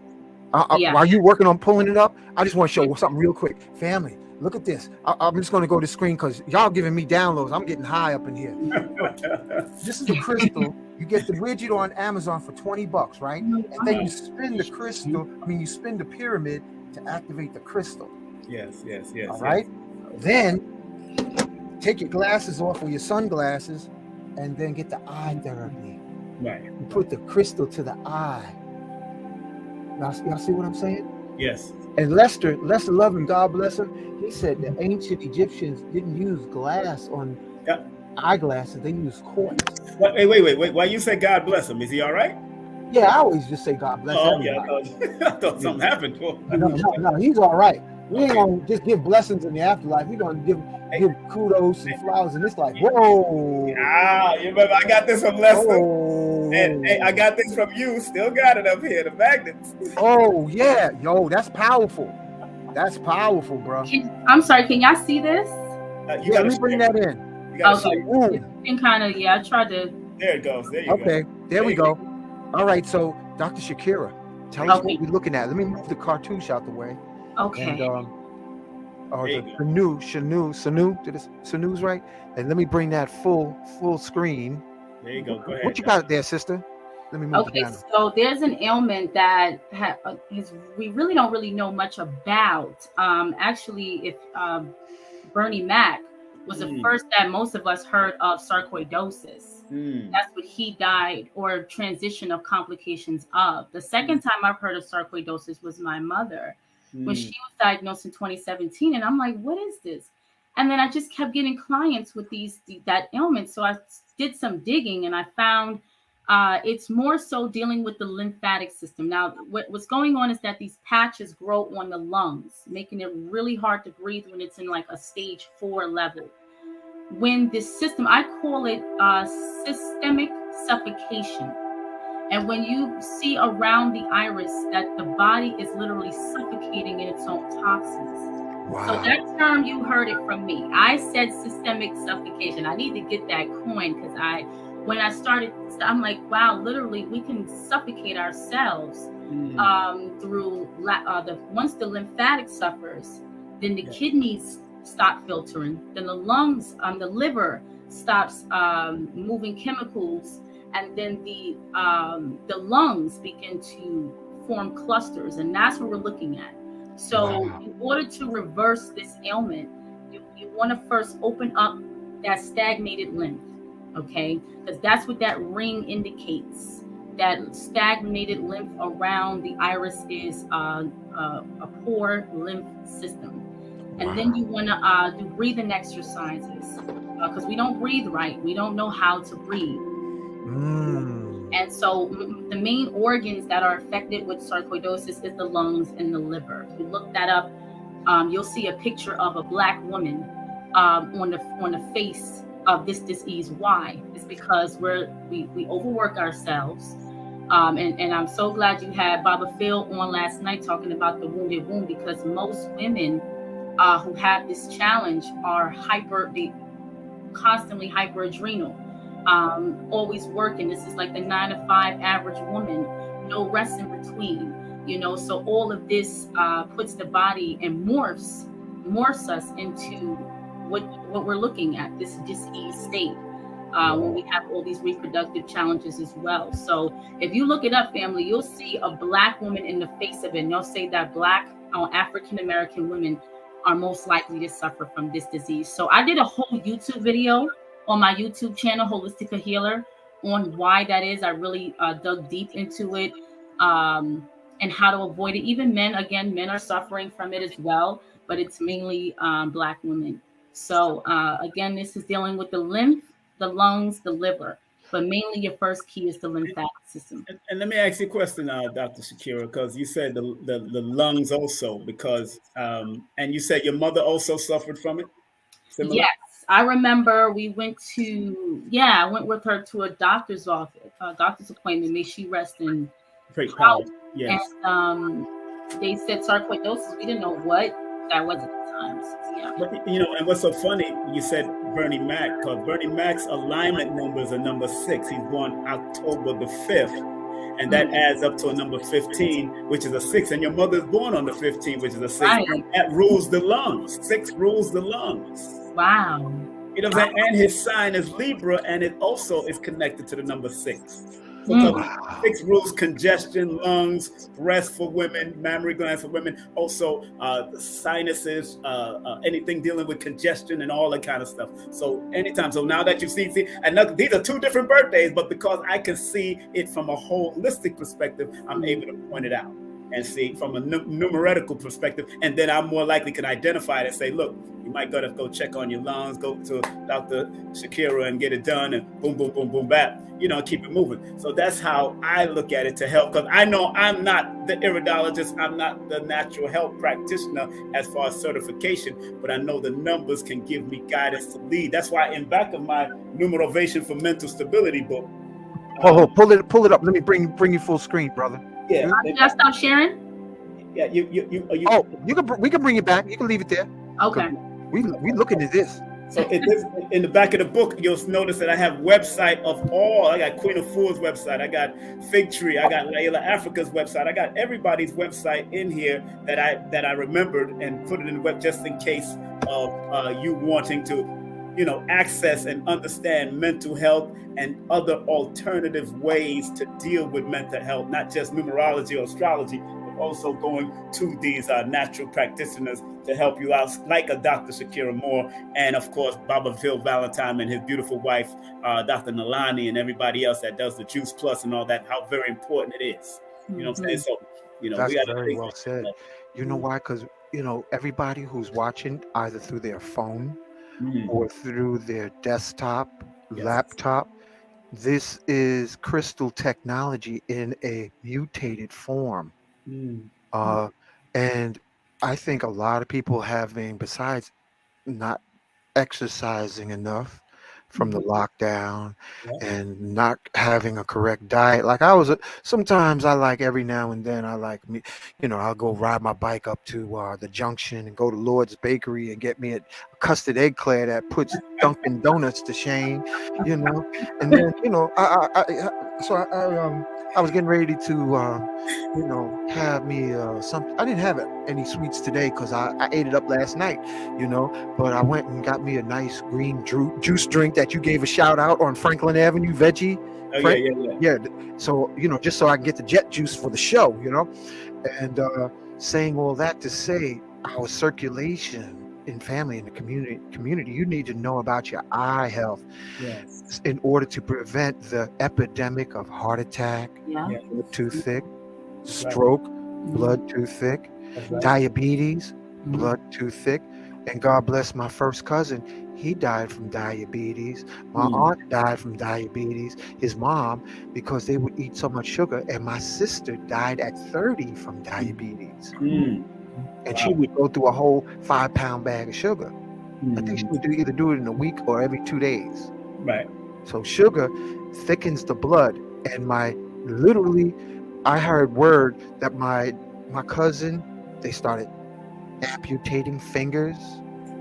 Yeah. while you working on pulling it up, I just want to show something real quick. Family, look at this. I'm just going to go to the screen because y'all giving me downloads. I'm getting high up in here. Look, this is a crystal. You get the widget on Amazon for $20, right? And then you spin the crystal. You spin the pyramid to activate the crystal. Yes. All right. Then take your glasses off or your sunglasses, and then get the eye therapy. Right. You put the crystal to the eye. Y'all see what I'm saying? Yes. And Lester Loving, God bless him, he said the ancient Egyptians didn't use glass on eyeglasses, they used quartz. Wait. Why you say God bless him? Is he all right? Yeah, I always just say God bless everybody. I thought something happened to him. No, he's all right. We ain't gonna just give blessings in the afterlife. We're gonna give kudos and flowers in this life. Whoa. You remember I got this from Lester. Oh. And hey, I got this from you. Still got it up here, the magnets. Oh yeah, yo, that's powerful. That's powerful, bro. I'm sorry, can y'all see this? You gotta bring that in. Okay. And kind of, I tried to. There it goes. There you go. Okay, there we go. All right, so Dr. Shakira, tell us what we're looking at. Let me move the cartouche out the way. Okay. And Sanu's right. And let me bring that full screen. There you go. Go ahead. What you got there, sister? Let me move it down. So there's an ailment that we really don't know much about. Actually, if Bernie Mac was the first that most of us heard of sarcoidosis. That's what he died or transition of complications of. The second time I've heard of sarcoidosis was my mother when she was diagnosed in 2017. And I'm like, what is this? And then I just kept getting clients with that ailment. So I did some digging and I found it's more so dealing with the lymphatic system. Now, what's going on is that these patches grow on the lungs, making it really hard to breathe when it's in like a stage 4 level. When this system, I call it systemic suffocation. And when you see around the iris that the body is literally suffocating in its own toxins. Wow. So that term, you heard it from me. I said systemic suffocation. I need to get that coin because when I started, I'm like, wow, literally we can suffocate ourselves through once the lymphatic suffers, then the kidneys stop filtering, then the lungs, the liver stops moving chemicals, and then the lungs begin to form clusters, and that's what we're looking at. So in order to reverse this ailment, you want to first open up that stagnated lymph, okay? Because that's what that ring indicates. That stagnated lymph around the iris is a poor lymph system. And then you want to do breathing exercises because we don't breathe right. We don't know how to breathe. And so the main organs that are affected with sarcoidosis is the lungs and the liver. If you look that up, you'll see a picture of a Black woman on the face of this disease. Why? It's because we overwork ourselves. And I'm so glad you had Baba Phil on last night talking about the wounded womb, because most women who have this challenge are constantly hyperadrenal, always working. This is like the 9 to 5 average woman, no rest in between, so all of this puts the body and morphs us into what we're looking at, this disease state, when we have all these reproductive challenges as well. So if you look it up, family, you'll see a Black woman in the face of it, and they'll say that Black African-American women are most likely to suffer from this disease. So I did a whole YouTube video on my YouTube channel, Holistic Healer, on why that is. I really dug deep into it and how to avoid it. Even men are suffering from it as well, but it's mainly Black women. So again, this is dealing with the lymph, the lungs, the liver, but mainly your first key is the lymphatic system. And let me ask you a question now, Dr. Shakira, because you said the lungs also, because and you said your mother also suffered from it? Similar? Yes, I remember we went I went with her to a doctor's office, doctor's appointment. May she rest in power. Yes. And they said sarcoidosis. We didn't know what that was at the time. So, yeah. But and what's so funny, you said Bernie Mac, because Bernie Mac's alignment numbers are number 6. He's born October the 5th. And that adds up to a number 15, which is a 6. And your mother is born on the 15, which is a 6. Right. And that rules the lungs. 6 rules the lungs. Wow. You know what I'm saying? And his sign is Libra, and it also is connected to the number 6. So 6 rules congestion, lungs, breast for women, mammary glands for women, also sinuses, anything dealing with congestion and all that kind of stuff. So anytime, so now that you see, and these are 2 different birthdays, but because I can see it from a holistic perspective, I'm able to point it out and see from a numerical perspective, and then I more likely can identify it and say, look, you might gotta go check on your lungs, go to Dr. Shakira and get it done, and boom, boom, boom, boom, bap, keep it moving. So that's how I look at it to help, because I know I'm not the iridologist, I'm not the natural health practitioner as far as certification, but I know the numbers can give me guidance to lead. That's why in back of my Numerovation for Mental Stability book. Pull it up. Let me bring you full screen, brother. Yeah. Did I stop sharing? Yeah, we can bring it back. You can leave it there. Okay. We looking at this. So in the back of the book, you'll notice that I have website of all. I got Queen of Fools website. I got Fig Tree. I got Layla Africa's website. I got everybody's website in here that I remembered and put it in the web just in case of you wanting to, access and understand mental health and other alternative ways to deal with mental health, not just numerology or astrology, but also going to these natural practitioners to help you out, like a Dr. Shakira Moore, and of course, Baba Phil Valentine and his beautiful wife, Dr. Nalani, and everybody else that does the Juice Plus and all that, how very important it is. You know what I'm saying? So, that's we got very well said. You know why? Because, everybody who's watching either through their phone or through their desktop, laptop, this is crystal technology in a mutated form. And I think a lot of people besides not exercising enough from the lockdown and not having a correct diet. Like sometimes I like every now and then I'll go ride my bike up to the junction and go to Lord's Bakery and get me a custard eclair that puts Dunkin' Donuts to shame, and then, I was getting ready to, have me something. I didn't have any sweets today because I ate it up last night, but I went and got me a nice green juice drink that you gave a shout out on Franklin Avenue, veggie. Yeah. So, just so I can get the jet juice for the show, and saying all that to say our circulation in family, in the community, you need to know about your eye health in order to prevent the epidemic of heart attack, blood too thick, stroke, blood too thick, diabetes, blood too thick. And God bless my first cousin. He died from diabetes. My aunt died from diabetes. His mom, because they would eat so much sugar. And my sister died at 30 from diabetes. And she would go through a whole 5-pound bag of sugar. I think she would either do it in a week or every 2 days. Right. So sugar thickens the blood. And I heard word that my cousin, they started amputating fingers,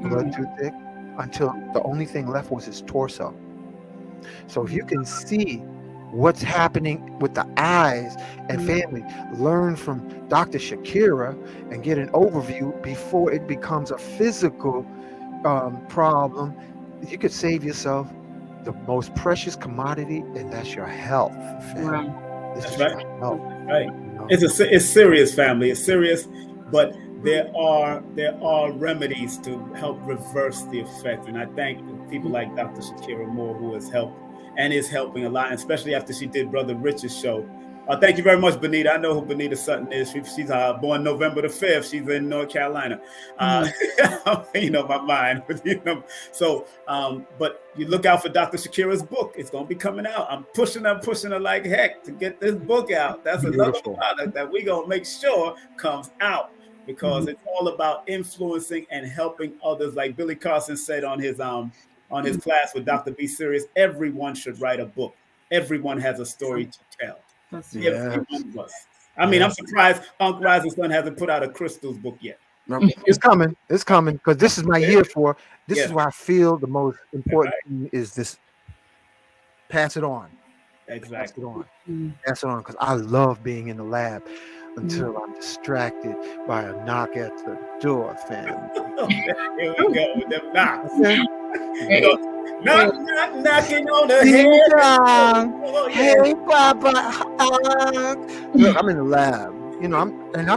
blood too thick, until the only thing left was his torso. So if you can see what's happening with the eyes and family, learn from Dr. Shakira and get an overview before it becomes a physical problem, you could save yourself the most precious commodity, and that's your health. Family. That's right. Right. It's serious, family. It's serious, but there are remedies to help reverse the effect, and I thank people like Dr. Shakira Moore, who has helped and is helping a lot, especially after she did Brother Rich's show. Thank you very much, Benita. I know who Benita Sutton is. She's born November the 5th. She's in North Carolina. My mind. So, but you look out for Dr. Shakira's book. It's going to be coming out. I'm pushing her like heck to get this book out. That's another product that we're going to make sure comes out, because it's all about influencing and helping others. Like Billy Carson said on his class with Dr. B. Serious, everyone should write a book. Everyone has a story to tell. Every one of us. I mean, I'm surprised Uncle Rising Sun hasn't put out a crystals book yet. No, it's coming, because this is my year for. This is where I feel the most important thing is this. Pass it on. Exactly. Pass it on. Pass it on, because I love being in the lab until I'm distracted by a knock at the door, fam. Here we go with them knocks. Okay? We go, knock, knock, knocking on the Ding head. dong. Oh, yeah. Hey, Papa. Look, I'm in the lab. You know,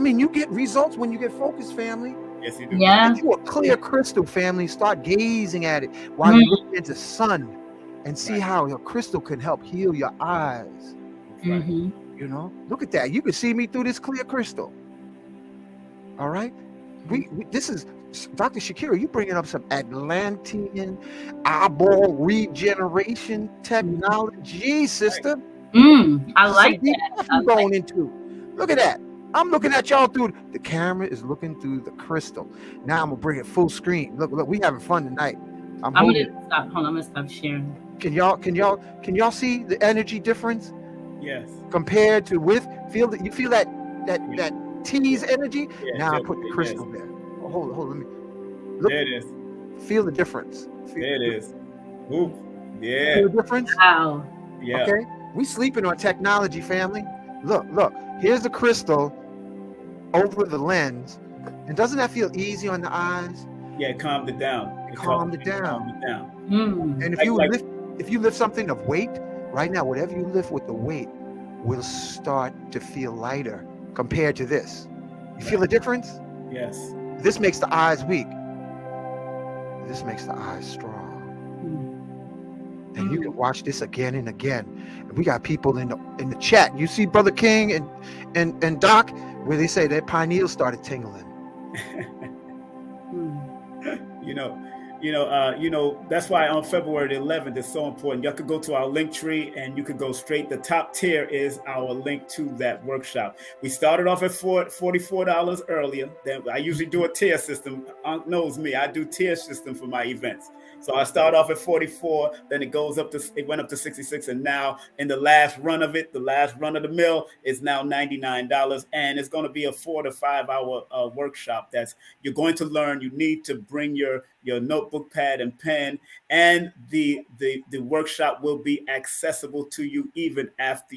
you get results when you get focused, family. Yes, you do. Yeah. Get you a clear crystal, family. Start gazing at it while you look into the sun and see how your crystal can help heal your eyes. Right. You know, look at that. You can see me through this clear crystal. All right. This is Dr. Shakira. You bringing up some Atlantean eyeball regeneration technology, sister. I like that. I'm going into. Look at that. I'm looking at y'all through the camera is looking through the crystal. Now I'm gonna bring it full screen. Look, we having fun tonight. I'm gonna stop. Hold on, I'm gonna stop sharing. Can y'all see the energy difference? Yes. Compared to with you feel that tease energy? Yeah, now I put the crystal there. Oh, hold on, let me look. There it is. Feel the difference. There it is. Ooh. Yeah. Feel the difference? Wow. Yeah. Okay. We sleeping on technology, family. Look. Here's the crystal over the lens. And doesn't that feel easy on the eyes? Yeah, it calmed it down. Calmed it down. And if you lift something of weight, right now, whatever you lift with the weight will start to feel lighter compared to this. You feel the difference? Yes. This makes the eyes weak. This makes the eyes strong. And you can watch this again and again. And we got people in the chat. You see Brother King and Doc, where they say their pineals started tingling. That's why on February the 11th it's so important. You could go to our link tree and you could go straight. The top tier is our link to that workshop. We started off at $44 earlier. Then I usually do a tier system. Unc knows me. I do tier system for my events. So I start off at 44, then it went up to 66, and now in the last run of it, the last run of the mill is now $99, and it's going to be a 4 to 5 hour workshop. You're going to learn. You need to bring your notebook, pad, and pen, and the workshop will be accessible to you even after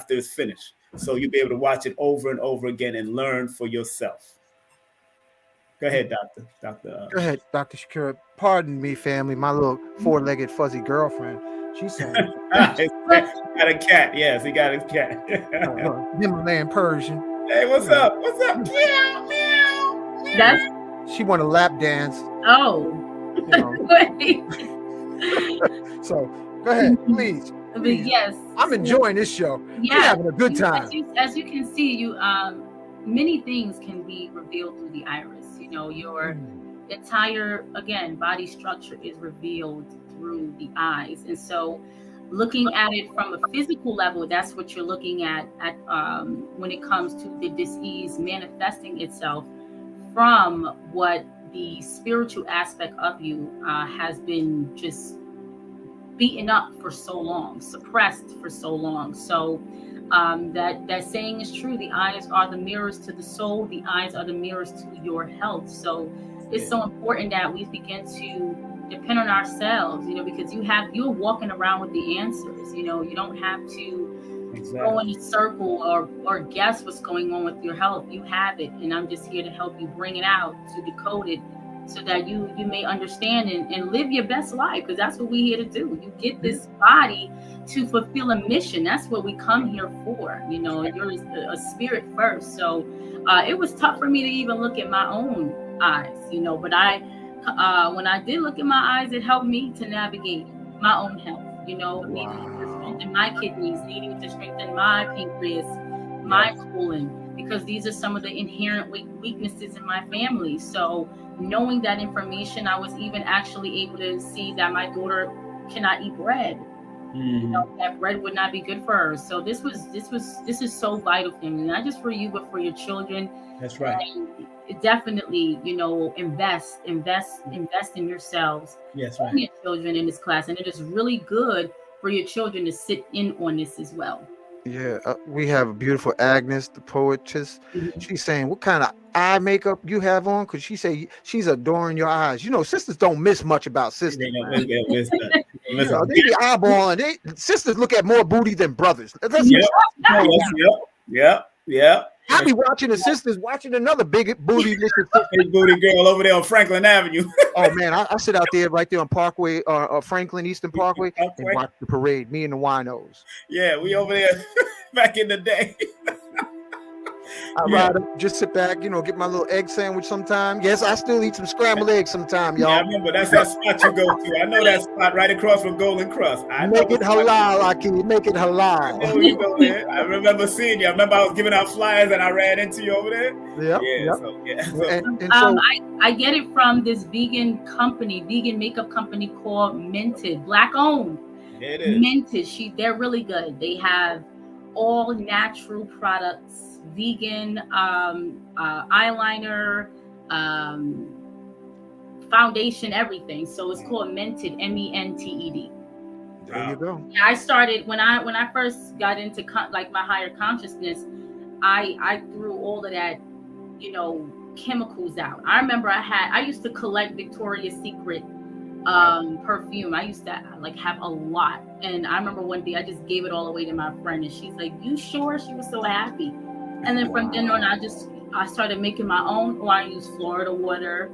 it's finished. So you'll be able to watch it over and over again and learn for yourself. Go ahead, Doctor. Go ahead, Dr. Shakira. Pardon me, family. My little four-legged fuzzy girlfriend. She's saying, he got a cat. Yes, he got his cat. Himalayan Persian. Hey, what's up? What's up? Meow, meow, meow. She want a lap dance. Oh. So go ahead, please. Yes. I'm enjoying this show. Yeah. We're having a good time. As you can see, many things can be revealed through the iris. Your entire, again, body structure is revealed through the eyes. And so looking at it from a physical level, that's what you're looking at when it comes to the disease manifesting itself from what the spiritual aspect of you has been just beaten up for so long, suppressed for so long. So that saying is true. The eyes are the mirrors to the soul. The eyes are the mirrors to your health. So it's so important that we begin to depend on ourselves, because you're walking around with the answers. You don't have to go in a circle or guess what's going on with your health. You have it, and I'm just here to help you bring it out, to decode it, so that you may understand and live your best life, because that's what we're here to do. You get this body to fulfill a mission. That's what we come here for. You're a spirit first. So it was tough for me to even look at my own eyes, but when I did look at my eyes, it helped me to navigate my own health, needing to strengthen my kidneys, needing to strengthen my pancreas, my colon, because these are some of the inherent weaknesses in my family. So knowing that information, I was even actually able to see that my daughter cannot eat bread. That bread would not be good for her. So this is so vital for me, not just for you, but for your children. That's right. And definitely, invest in yourselves. Yes, right. Your children in this class, and it is really good for your children to sit in on this as well. Yeah, we have a beautiful Agnes, the poetess. She's saying, "What kind of eye makeup you have on?" Because she say she's adoring your eyes. You know, sisters don't miss much about sisters. Man. You know, they be eyeballing. Sisters look at more booty than brothers. Yeah. I be watching the sisters watching another big booty big booty girl over there on Franklin Avenue. Oh man, I sit out there right there on Parkway, Franklin Eastern Parkway, and watch the parade. Me and the winos. Yeah, we over there back in the day. I ride up, just sit back, you know, get my little egg sandwich sometime. Yes, I still eat some scrambled eggs sometime, y'all. Yeah, I remember that's that spot you go to. I know that spot right across from Golden Crust. Make it halal, Aki. Make it halal. I know you go there. I remember seeing you. I remember I was giving out flyers and I ran into you over there. I get it from this vegan makeup company called Minted, Black owned. It is. Minted. They're really good. They have all natural products. Vegan eyeliner, foundation, everything. So it's called Mented, MENTED. There you go. Yeah, I started when I first got into my higher consciousness. I threw all of that, you know, chemicals out. I remember I used to collect Victoria's Secret perfume. I used to have a lot, and I remember one day I just gave it all away to my friend, and she's like, "You sure?" She was so happy. And then from then on, I started making my own. Or I use Florida water.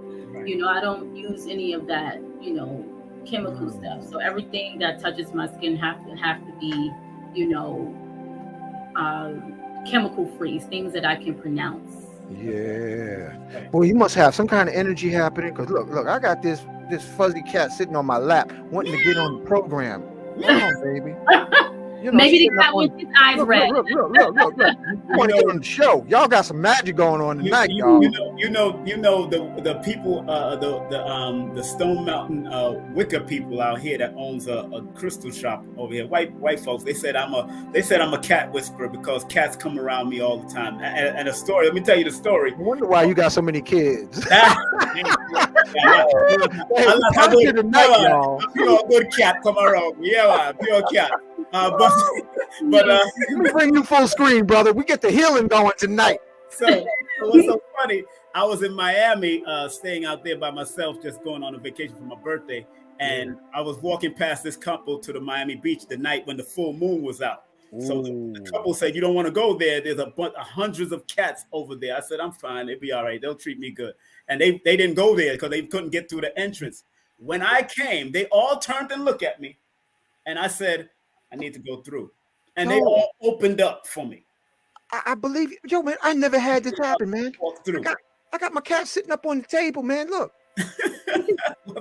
You know, I don't use any of that, you know, chemical stuff. So everything that touches my skin have to be, you know, chemical free, things that I can pronounce. Yeah. Well, you must have some kind of energy happening. Cause look, I got this fuzzy cat sitting on my lap, wanting to get on the program. Come on, baby. You know, maybe the cat with his eyes red. Look. You want to get on the show? Y'all got some magic going on tonight, y'all. You know the people, the Stone Mountain Wicca people out here that owns a crystal shop over here. White folks. They said I'm a cat whisperer because cats come around me all the time. And a story. Let me tell you the story. I wonder why you got so many kids. I'm a good cat come around. Yeah, pure cat. But let me bring you full screen, brother. We get the healing going tonight. So what's so funny? I was in Miami, staying out there by myself, just going on a vacation for my birthday, and I was walking past this couple to the Miami beach the night when the full moon was out. So the couple said, "You don't want to go there. There's a bunch of hundreds of cats over there." I said, "I'm fine. It'll be all right. They'll treat me good." And they didn't go there because they couldn't get through the entrance. When I came, they all turned and looked at me, and I said, "I need to go through." And they all opened up for me. I believe you. Yo, man, I never had this happen, man. Walk through. I got my cat sitting up on the table, man. Look.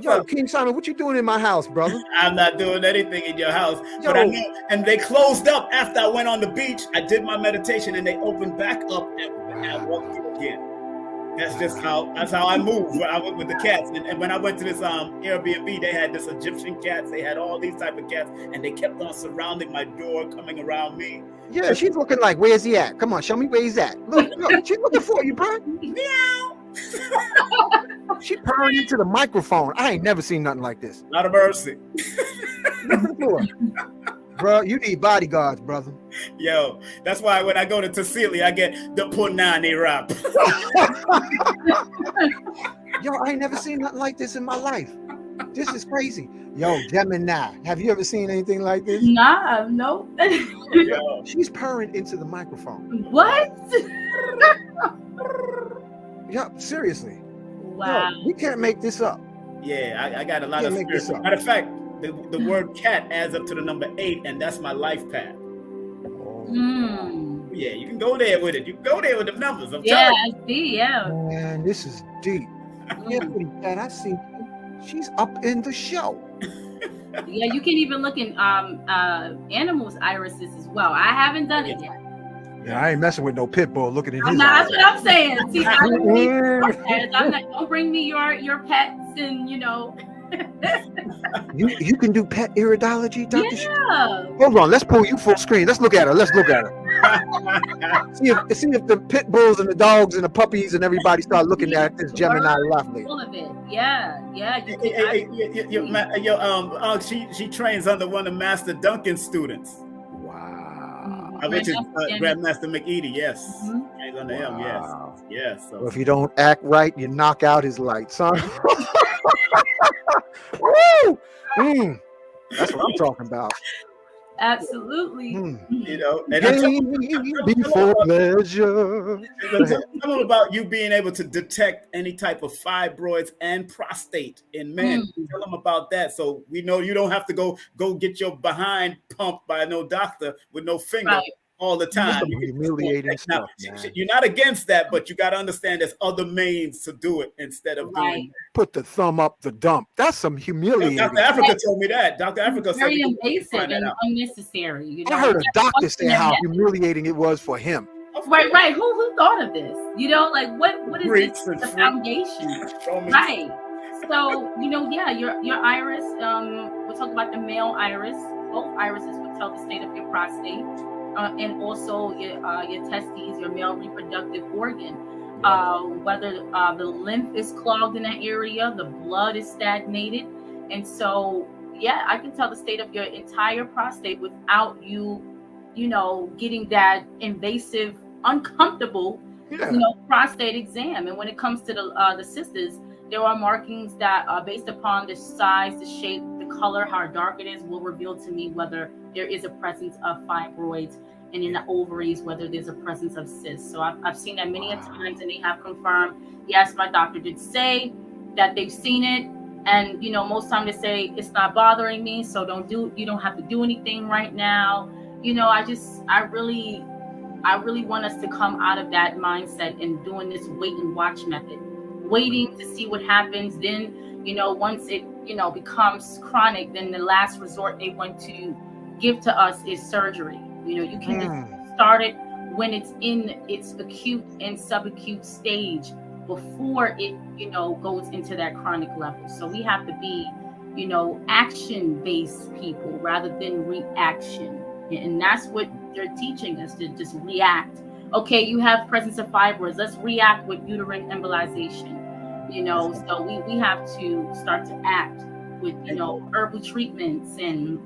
Yo, King Simon, what you doing in my house, brother? I'm not doing anything in your house. But I know. And they closed up after I went on the beach. I did my meditation and they opened back up and I walked through again. That's how I move when I went with the cats. And when I went to this Airbnb, they had this Egyptian cats. They had all these type of cats, and they kept on surrounding my door, coming around me. Yeah, she's looking like, where's he at? Come on, show me where he's at. Look, she's looking for you, bro. Meow. She purring into the microphone. I ain't never seen nothing like this. Not a mercy. Bro, you need bodyguards, brother. Yo, that's why when I go to Tassili, I get the punani rap. Yo, I ain't never seen nothing like this in my life. This is crazy. Yo, Gemini, have you ever seen anything like this? Nah, no. Yo. She's purring into the microphone. What? Yeah, seriously. Wow. Yo, we can't make this up. Yeah, I got a lot of spirit. Matter of fact, the word cat adds up to the number 8, and that's my life path. Yeah, you can go there with it. You can go there with the numbers. I'm telling you. I see, yeah. Man, this is deep. Yeah, I see. She's up in the show. Yeah, you can even look in animals' irises as well. I haven't done it yet. Yeah, I ain't messing with no pit bull looking in his eyes. That's what I'm saying. See, don't bring me your pets and, you know. You can do pet iridology, Dr. Yeah. Hold on, let's pull you full screen. Let's look at her. See if the pit bulls and the dogs and the puppies and everybody start looking at this Gemini lovely. Full of it. Yeah. She trains under one of Master Duncan's students. Wow. which is Grandmaster Grandmaster McEady. Yes, Mhm. hands on him. Yes, Wow. yes. So Well, if you don't act right, you knock out his lights, huh? Woo! That's what I'm talking about. Absolutely. you know, and I tell Pain before pleasure. Go ahead. tell them about you being able to detect any type of fibroids and prostate in men. Tell them about that, so we know you don't have to go get your behind pumped by no doctor with no finger. Right. All the time. Some humiliating Now, stuff, man. you're not against that, but you got to understand there's other means to do it instead of doing. Put the thumb up the dump. That's some humiliating. Dr. Africa told me that. Dr. Africa said Very invasive and unnecessary. You know, I heard a doctor say how humiliating it was for him. Right. Who thought of this? You know, like what is Greeks this? The foundation, right? So you know, yeah, your iris. We'll talk about the male iris. Both irises will tell the state of your prostate. And also your testes, your male reproductive organ, whether the lymph is clogged in that area, the blood is stagnated. And so, yeah, I can tell the state of your entire prostate without you know, getting that invasive, uncomfortable, prostate exam. And when it comes to the cystis, there are markings that are based upon the size, the shape, the color, how dark it is, will reveal to me whether there is a presence of fibroids, and in the ovaries, whether there's a presence of cysts. So I've seen that many a times, and they have confirmed, yes, my doctor did say that they've seen it. And, you know, most times they say it's not bothering me, so you don't have to do anything right now. You know, I really want us to come out of that mindset and doing this wait and watch method, waiting to see what happens. Then, you know, once it, you know, becomes chronic, then the last resort they want to give to us is surgery. You know, you can just start it when it's in its acute and subacute stage before it, you know, goes into that chronic level. So we have to be, you know, action-based people rather than reaction. And that's what they're teaching us, to just react. Okay, you have presence of fibroids. Let's react with uterine embolization. You know, so we have to start to act with, you know, herbal treatments and,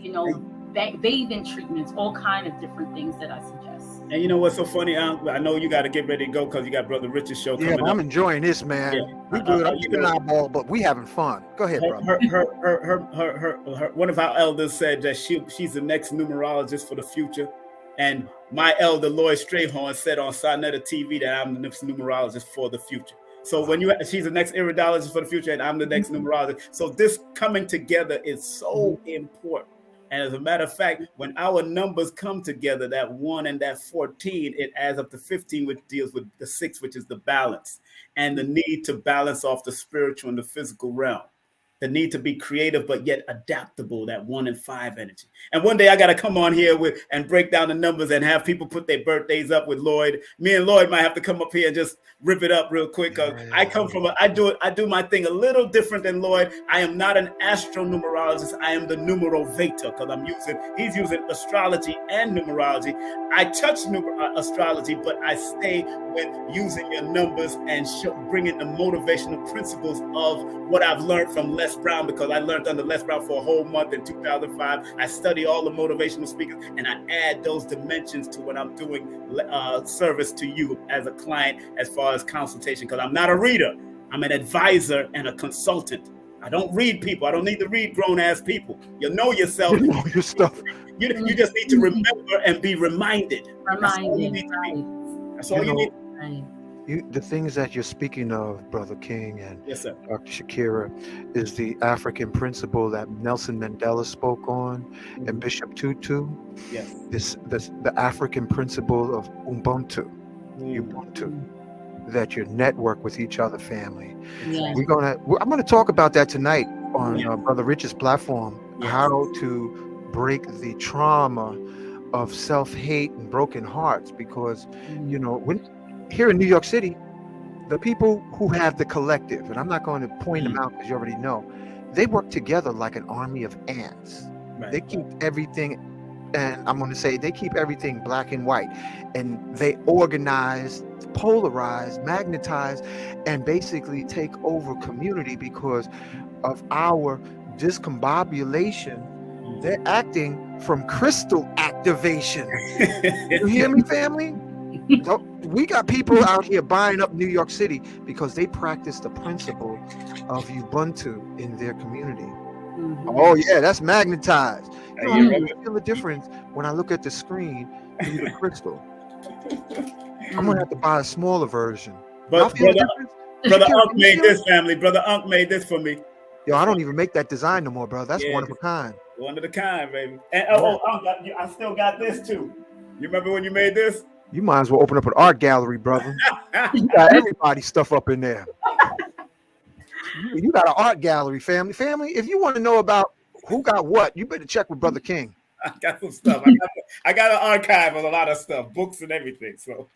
you know, bathing treatments, all kind of different things that I suggest. And you know what's so funny? I know you got to get ready to go because you got Brother Rich's show coming up. I'm enjoying this, man. Yeah. We good. I'm keeping an eyeball, but we having fun. Go ahead, brother. Her one of our elders said that she's the next numerologist for the future. And my elder, Lloyd Strayhorn, said on Sonetta TV that I'm the next numerologist for the future. So she's the next iridologist for the future, and I'm the next numerologist. So this coming together is so important. And as a matter of fact, when our numbers come together, that 1 and that 14, it adds up to 15, which deals with the 6, which is the balance and the need to balance off the spiritual and the physical realm. The need to be creative, but yet adaptable, that 1 and 5 energy. And one day I got to come on here and break down the numbers and have people put their birthdays up with Lloyd. Me and Lloyd might have to come up here and just rip it up real quick. Cause I come from I do my thing a little different than Lloyd. I am not an astronumerologist. I am the Numerovator, because he's using astrology and numerology. I touch astrology, but I stay with using your numbers and bringing the motivational principles of what I've learned from Les Brown, because I learned under Les Brown for a whole month in 2005. I study all the motivational speakers, and I add those dimensions to when I'm doing service to you as a client as far as consultation, because I'm not a reader. I'm an advisor and a consultant. I don't read people. I don't need to read grown-ass people. You know yourself. You know your stuff. You just need to remember and be reminded. That's all you need to be. That's all you need. The things that you're speaking of, Brother King and yes, sir. Dr. Shakira, is the African principle that Nelson Mandela spoke on, and Bishop Tutu. Yes. The African principle of Ubuntu, that you network with each other, family. Yeah. I'm gonna talk about that tonight on Brother Rich's platform. Yes. How to break the trauma of self-hate and broken hearts, because you know, here in New York City, the people who have the collective, and I'm not going to point them out because you already know, they work together like an army of ants. Right. They keep everything, and I'm going to say they keep everything black and white, and they organize, polarize, magnetize, and basically take over community because of our discombobulation. They're acting from crystal acting. activation. You hear me, family? We got people out here buying up New York City because they practice the principle of Ubuntu in their community. Oh yeah, that's magnetized. You know, I feel the difference when I look at the screen through the crystal. I'm gonna have to buy a smaller version. But brother Unc made this, family. Brother Unc made this for me. Yo, I don't even make that design no more, bro. That's one of a kind. One of a kind, baby. And Unc, I still got this too. You remember when you made this? You might as well open up an art gallery, brother. You got everybody's stuff up in there. You got an art gallery, family. Family, if you want to know about who got what, you better check with Brother King. I got some stuff. I got an archive of a lot of stuff, books and everything. So,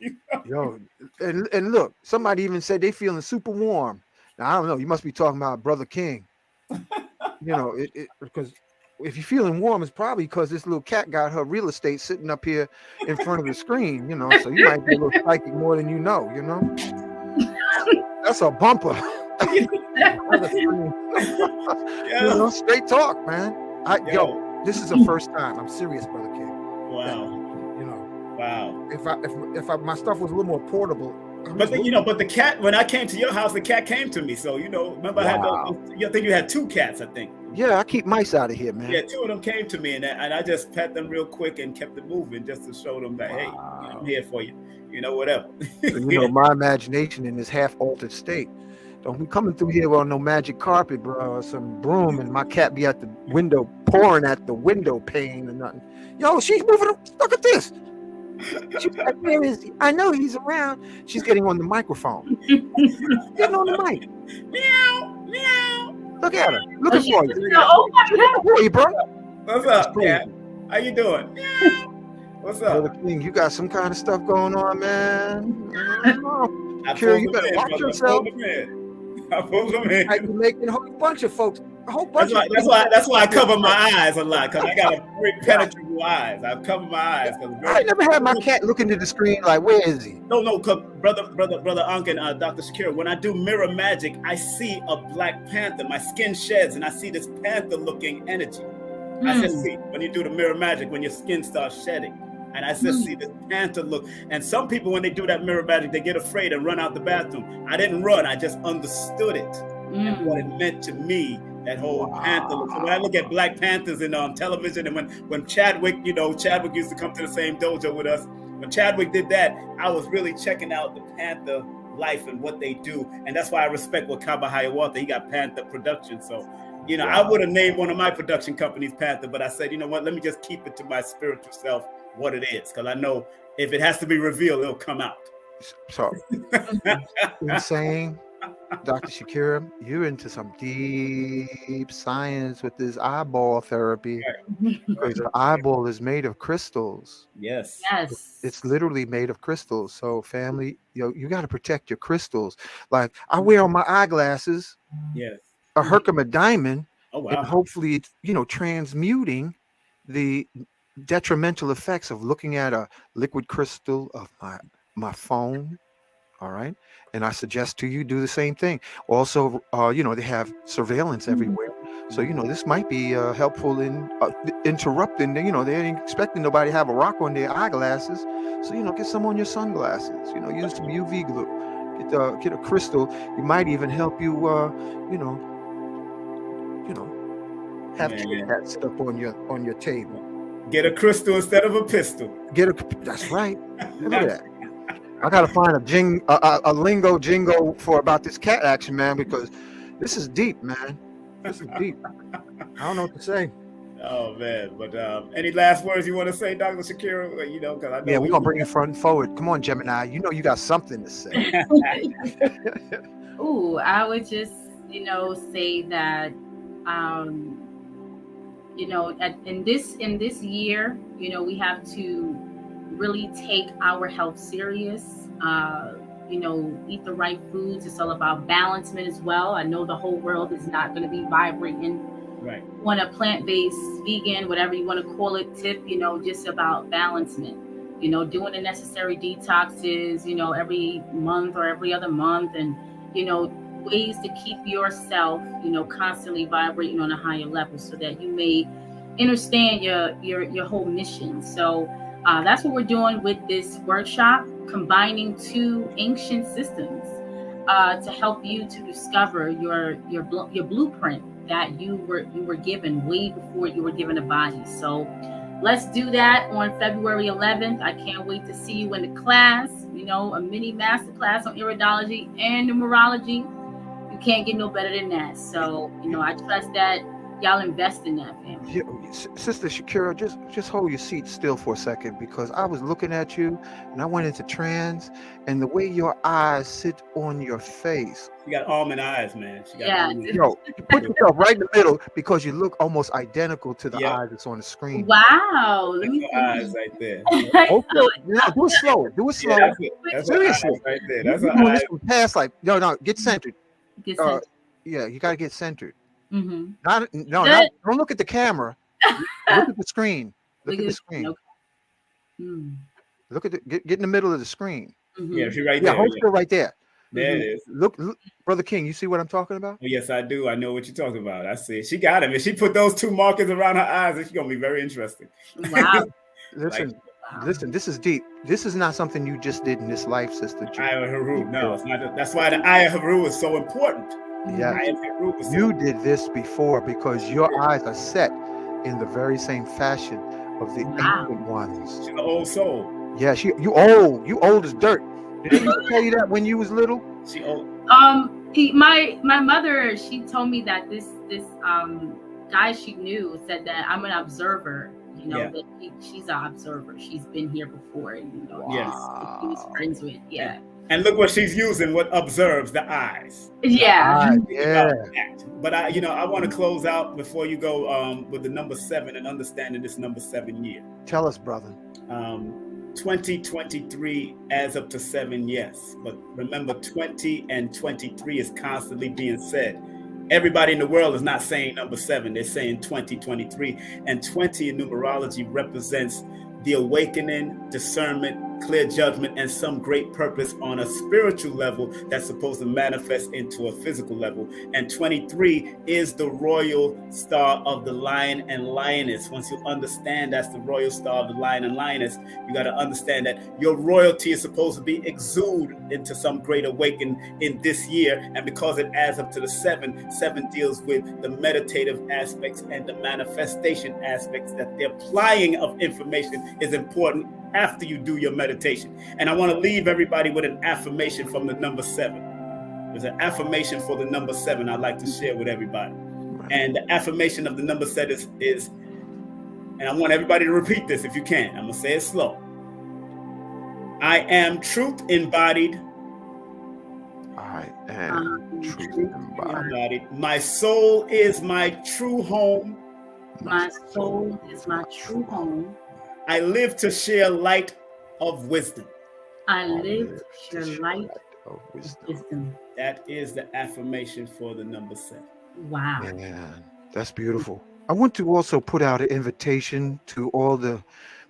yo, and look, somebody even said they feeling super warm. Now I don't know. You must be talking about Brother King. You know, because if you're feeling warm, it's probably because this little cat got her real estate sitting up here in front of the screen. You know, so you might be a little psychic more than you know. You know, that's a bumper. You know, straight talk, man. Yo, this is the first time. I'm serious, Brother King. Wow. You know. Wow. If my stuff was a little more portable. But the cat, when I came to your house, the cat came to me. So, you know, remember I think you had 2 cats, I think. Yeah, I keep mice out of here, man. Yeah, 2 of them came to me, and I just pet them real quick and kept it moving just to show them that, hey, I'm here for you. You know, whatever. So, you know, my imagination in this half-altered state. Don't be coming through here on no magic carpet, bro, or some broom, and my cat be at the window pouring at the window pane or nothing. Yo, she's moving. Look at this. She's like, where is he? I know he's around. She's getting on the microphone. Getting on the mic. Meow, meow. Look at her. Looking for you. Oh my God. Hey, bro. What's up, cat? How you doing? Meow. What's up? Brother King, you got some kind of stuff going on, man. Shakira, you better watch yourself. I pulled them in. You're making a whole bunch of folks. That's why I cover my eyes a lot, because I got a very penetrable eyes. I cover my eyes. I never had my cat look into the screen like, where is he? No, cause brother Unc and Dr. Shakira, when I do mirror magic, I see a black panther. My skin sheds, and I see this panther-looking energy. I just see when you do the mirror magic, when your skin starts shedding. And I just see this panther look. And some people, when they do that mirror magic, they get afraid and run out the bathroom. I didn't run. I just understood it and what it meant to me, that whole panther look. So when I look at Black Panthers in television, and when Chadwick, Chadwick used to come to the same dojo with us. When Chadwick did that, I was really checking out the panther life and what they do. And that's why I respect what Kaba Hiawatha, he got Panther Production. So, I would have named one of my production companies Panther, but I said, you know what, let me just keep it to my spiritual self, what it is, because I know if it has to be revealed, it'll come out. So, insane, Dr. Shakira, you're into some deep science with this eyeball therapy, because the eyeball is made of crystals. Yes. It's literally made of crystals. So, family, you got to protect your crystals. Like I wear on my eyeglasses. Yes. A Herkimer diamond, and hopefully, transmuting the detrimental effects of looking at a liquid crystal of my phone. All right. And I suggest to you do the same thing. Also, they have surveillance everywhere. So, this might be helpful in interrupting. They ain't expecting nobody to have a rock on their eyeglasses. So, get some on your sunglasses. Use some UV glue. Get a crystal. It might even help you, have that stuff on your table. Get a crystal instead of a pistol. That's right. Look at that. I gotta find a lingo jingo for about this cat action, man, because this is deep, man. This is deep. I don't know what to say. Oh man, but any last words you want to say, Dr. Shakira? Because I know we're gonna bring it front and forward. Come on, Gemini. You got something to say. Ooh, I would just say that in this year, we have to really take our health serious. Eat the right foods. It's all about balancement as well. I know the whole world is not going to be vibrating on a plant-based, vegan, whatever you want to call it, tip. Just about balancement. Doing the necessary detoxes. Every month or every other month, and ways to keep yourself, constantly vibrating on a higher level, so that you may understand your whole mission. So that's what we're doing with this workshop, combining two ancient systems to help you to discover your blueprint that you were given way before you were given a body. So let's do that on February 11th. I can't wait to see you in the class. You know, a mini master class on iridology and numerology. You can't get no better than that. So, you know, I trust that y'all invest in that, family. Yeah, Sister Shakira, just hold your seat still for a second, because I was looking at you and I went into trance, and the way your eyes sit on your face. She got almond eyes, man. She got Yeah. Yo, you put yourself right in the middle because you look almost identical to the eyes that's on the screen. Wow. Let me see. eyes right there. Okay, now do it slow. Do it slow. Yeah, that's Seriously. eyes right there. You're That's doing eyes. this from past life. No, get centered. Get centered. Yeah, you got to get centered. Mm-hmm. Don't look at the camera. Look at the screen. Look at the screen. Okay. Mm. Look at get in the middle of the screen. Mm-hmm. Yeah, she right Yeah, there. hold still right there. There it is. Look, Brother King, you see what I'm talking about? Oh, yes, I do. I know what you're talking about. I see. She got him. If she put those two markers around her eyes, it's going to be very interesting. Wow. Listen, this is deep. This is not something you just did in this life, Sister. Eye of Haru. No, it's not. That's why the Eye of Haru is so important. Yeah, Eye of Haru is so you did this before because your eyes are set in the very same fashion of the ancient ones. She's an old soul. Yeah, you old as dirt. Did they used to tell you that when you was little? She old. My mother, she told me that this guy she knew said that I'm an observer. You know, that she's an observer. She's been here before. You know, she was friends with. Yeah. And look what she's using. What observes the eyes. Yeah. Yeah. But I want to close out before you go with the number 7 and understanding this number 7 year. Tell us, brother. 2023 adds up to 7, yes. But remember, 20 and 23 is constantly being said. Everybody in the world is not saying number 7. They're saying 2023. And 20 in numerology represents the awakening, discernment, clear judgment, and some great purpose on a spiritual level that's supposed to manifest into a physical level. And 23 is the royal star of the lion and lioness. Once you understand that's the royal star of the lion and lioness, you got to understand that your royalty is supposed to be exuded into some great awakening in this year. And because it adds up to the 7 deals with the meditative aspects and the manifestation aspects, that the applying of information is important after you do your meditation. And I want to leave everybody with an affirmation from the number 7. There's an affirmation for the number 7 I'd like to share with everybody. And the affirmation of the number 7 is, and I want everybody to repeat this if you can. I'm going to say it slow. I am truth embodied. I am truth embodied. My soul is my true home. My soul is my true home. I live to share light of wisdom. I live to share light of wisdom. That is the affirmation for the number 7. Wow. Man, that's beautiful. I want to also put out an invitation to all the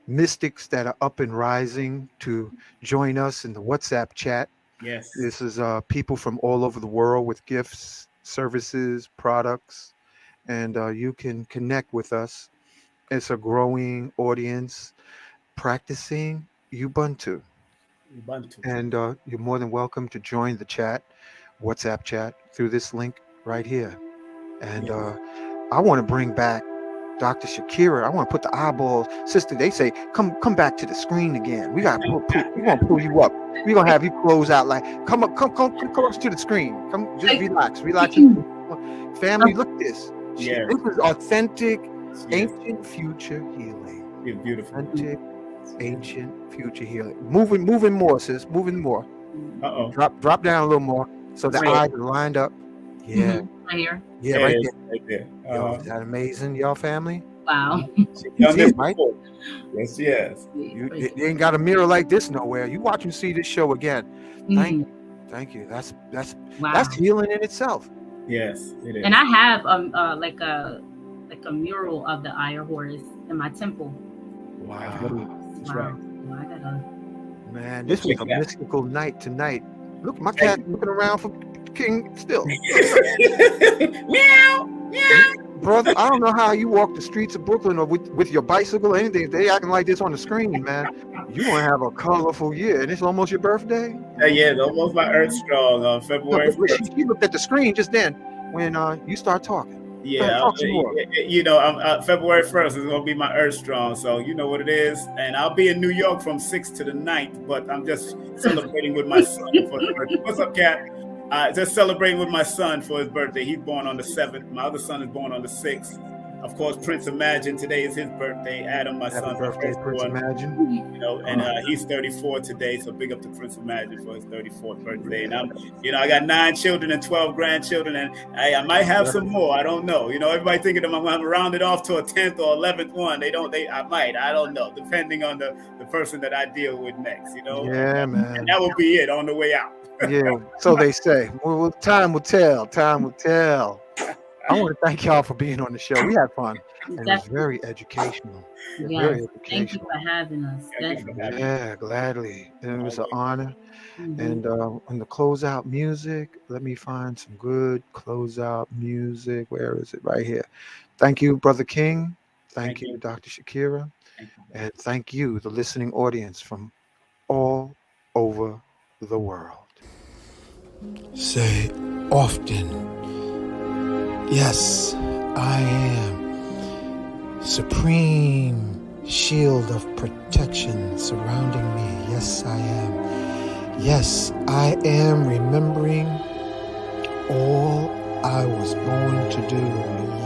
mystics that are up and rising to join us in the WhatsApp chat. Yes. This is people from all over the world with gifts, services, products, and you can connect with us. It's a growing audience practicing Ubuntu. And you're more than welcome to join the chat, WhatsApp chat, through this link right here. And I want to bring back Dr. Shakira. I want to put the eyeballs. Sister, they say, come back to the screen again. We're going to pull you up. We're going to have you close out like, come close to the screen. Come, just relax. Family, look at this. Yeah. This is authentic, ancient future healing. You're beautiful. Authentic, ancient future healing. Moving more, sis. Moving more. Uh-oh. Drop down a little more so the eyes are lined up. Yeah. Right here. Yeah, right there. Yo, is that amazing, y'all family? Wow. Right? Yes, yes. You ain't got a mirror like this nowhere. You watch and see this show again. Thank you. That's healing in itself. Yes, it is. And I have like a mural of the Eye of Horus in my temple. Wow. That's right. Well, I gotta... Man, this was a mystical night tonight. Look, my cat looking around for King still. Meow, meow. Brother, I don't know how you walk the streets of Brooklyn or with your bicycle or anything. They acting like this on the screen, man. You're going to have a colorful year. And it's almost your birthday. Yeah, it's almost my Earth Strong on February 1st. She looked at the screen just then when you start talking. Yeah, talk some more. February 1st is going to be my Earth Strong, so you know what it is. And I'll be in New York from 6th to the 9th, but I'm just celebrating with my son for his birthday. What's up, Kat? Just celebrating with my son for his birthday. He's born on the 7th. My other son is born on the 6th. Of course, Prince Imagine, today is his birthday. Adam, my son, birthday, Prince Imagine. And he's 34 today, so big up to Prince Imagine for his 34th birthday. And I got 9 children and 12 grandchildren, and I might have some more. I don't know. Everybody thinking I'm going to round it off to a 10th or 11th one. I don't know, depending on the person that I deal with next. Yeah, man. And that will be it on the way out. Yeah, so they say. Well, time will tell. Time will tell. I want to thank y'all for being on the show. We had fun, and it was very educational. Yes, thank you for having us. Yeah, gladly. It was an honor. Mm-hmm. And on the closeout music, let me find some good closeout music. Where is it? Right here. Thank you, Brother King. Thank you, Dr. Shakira. And thank you, the listening audience from all over the world. Say often, yes, I am. Supreme shield of protection surrounding me. Yes, I am. Yes, I am remembering all I was born to do.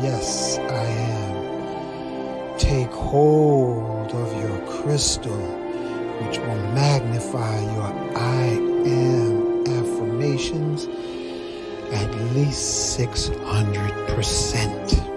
Yes, I am. Take hold of your crystal, which will magnify your I am affirmations at least 600%.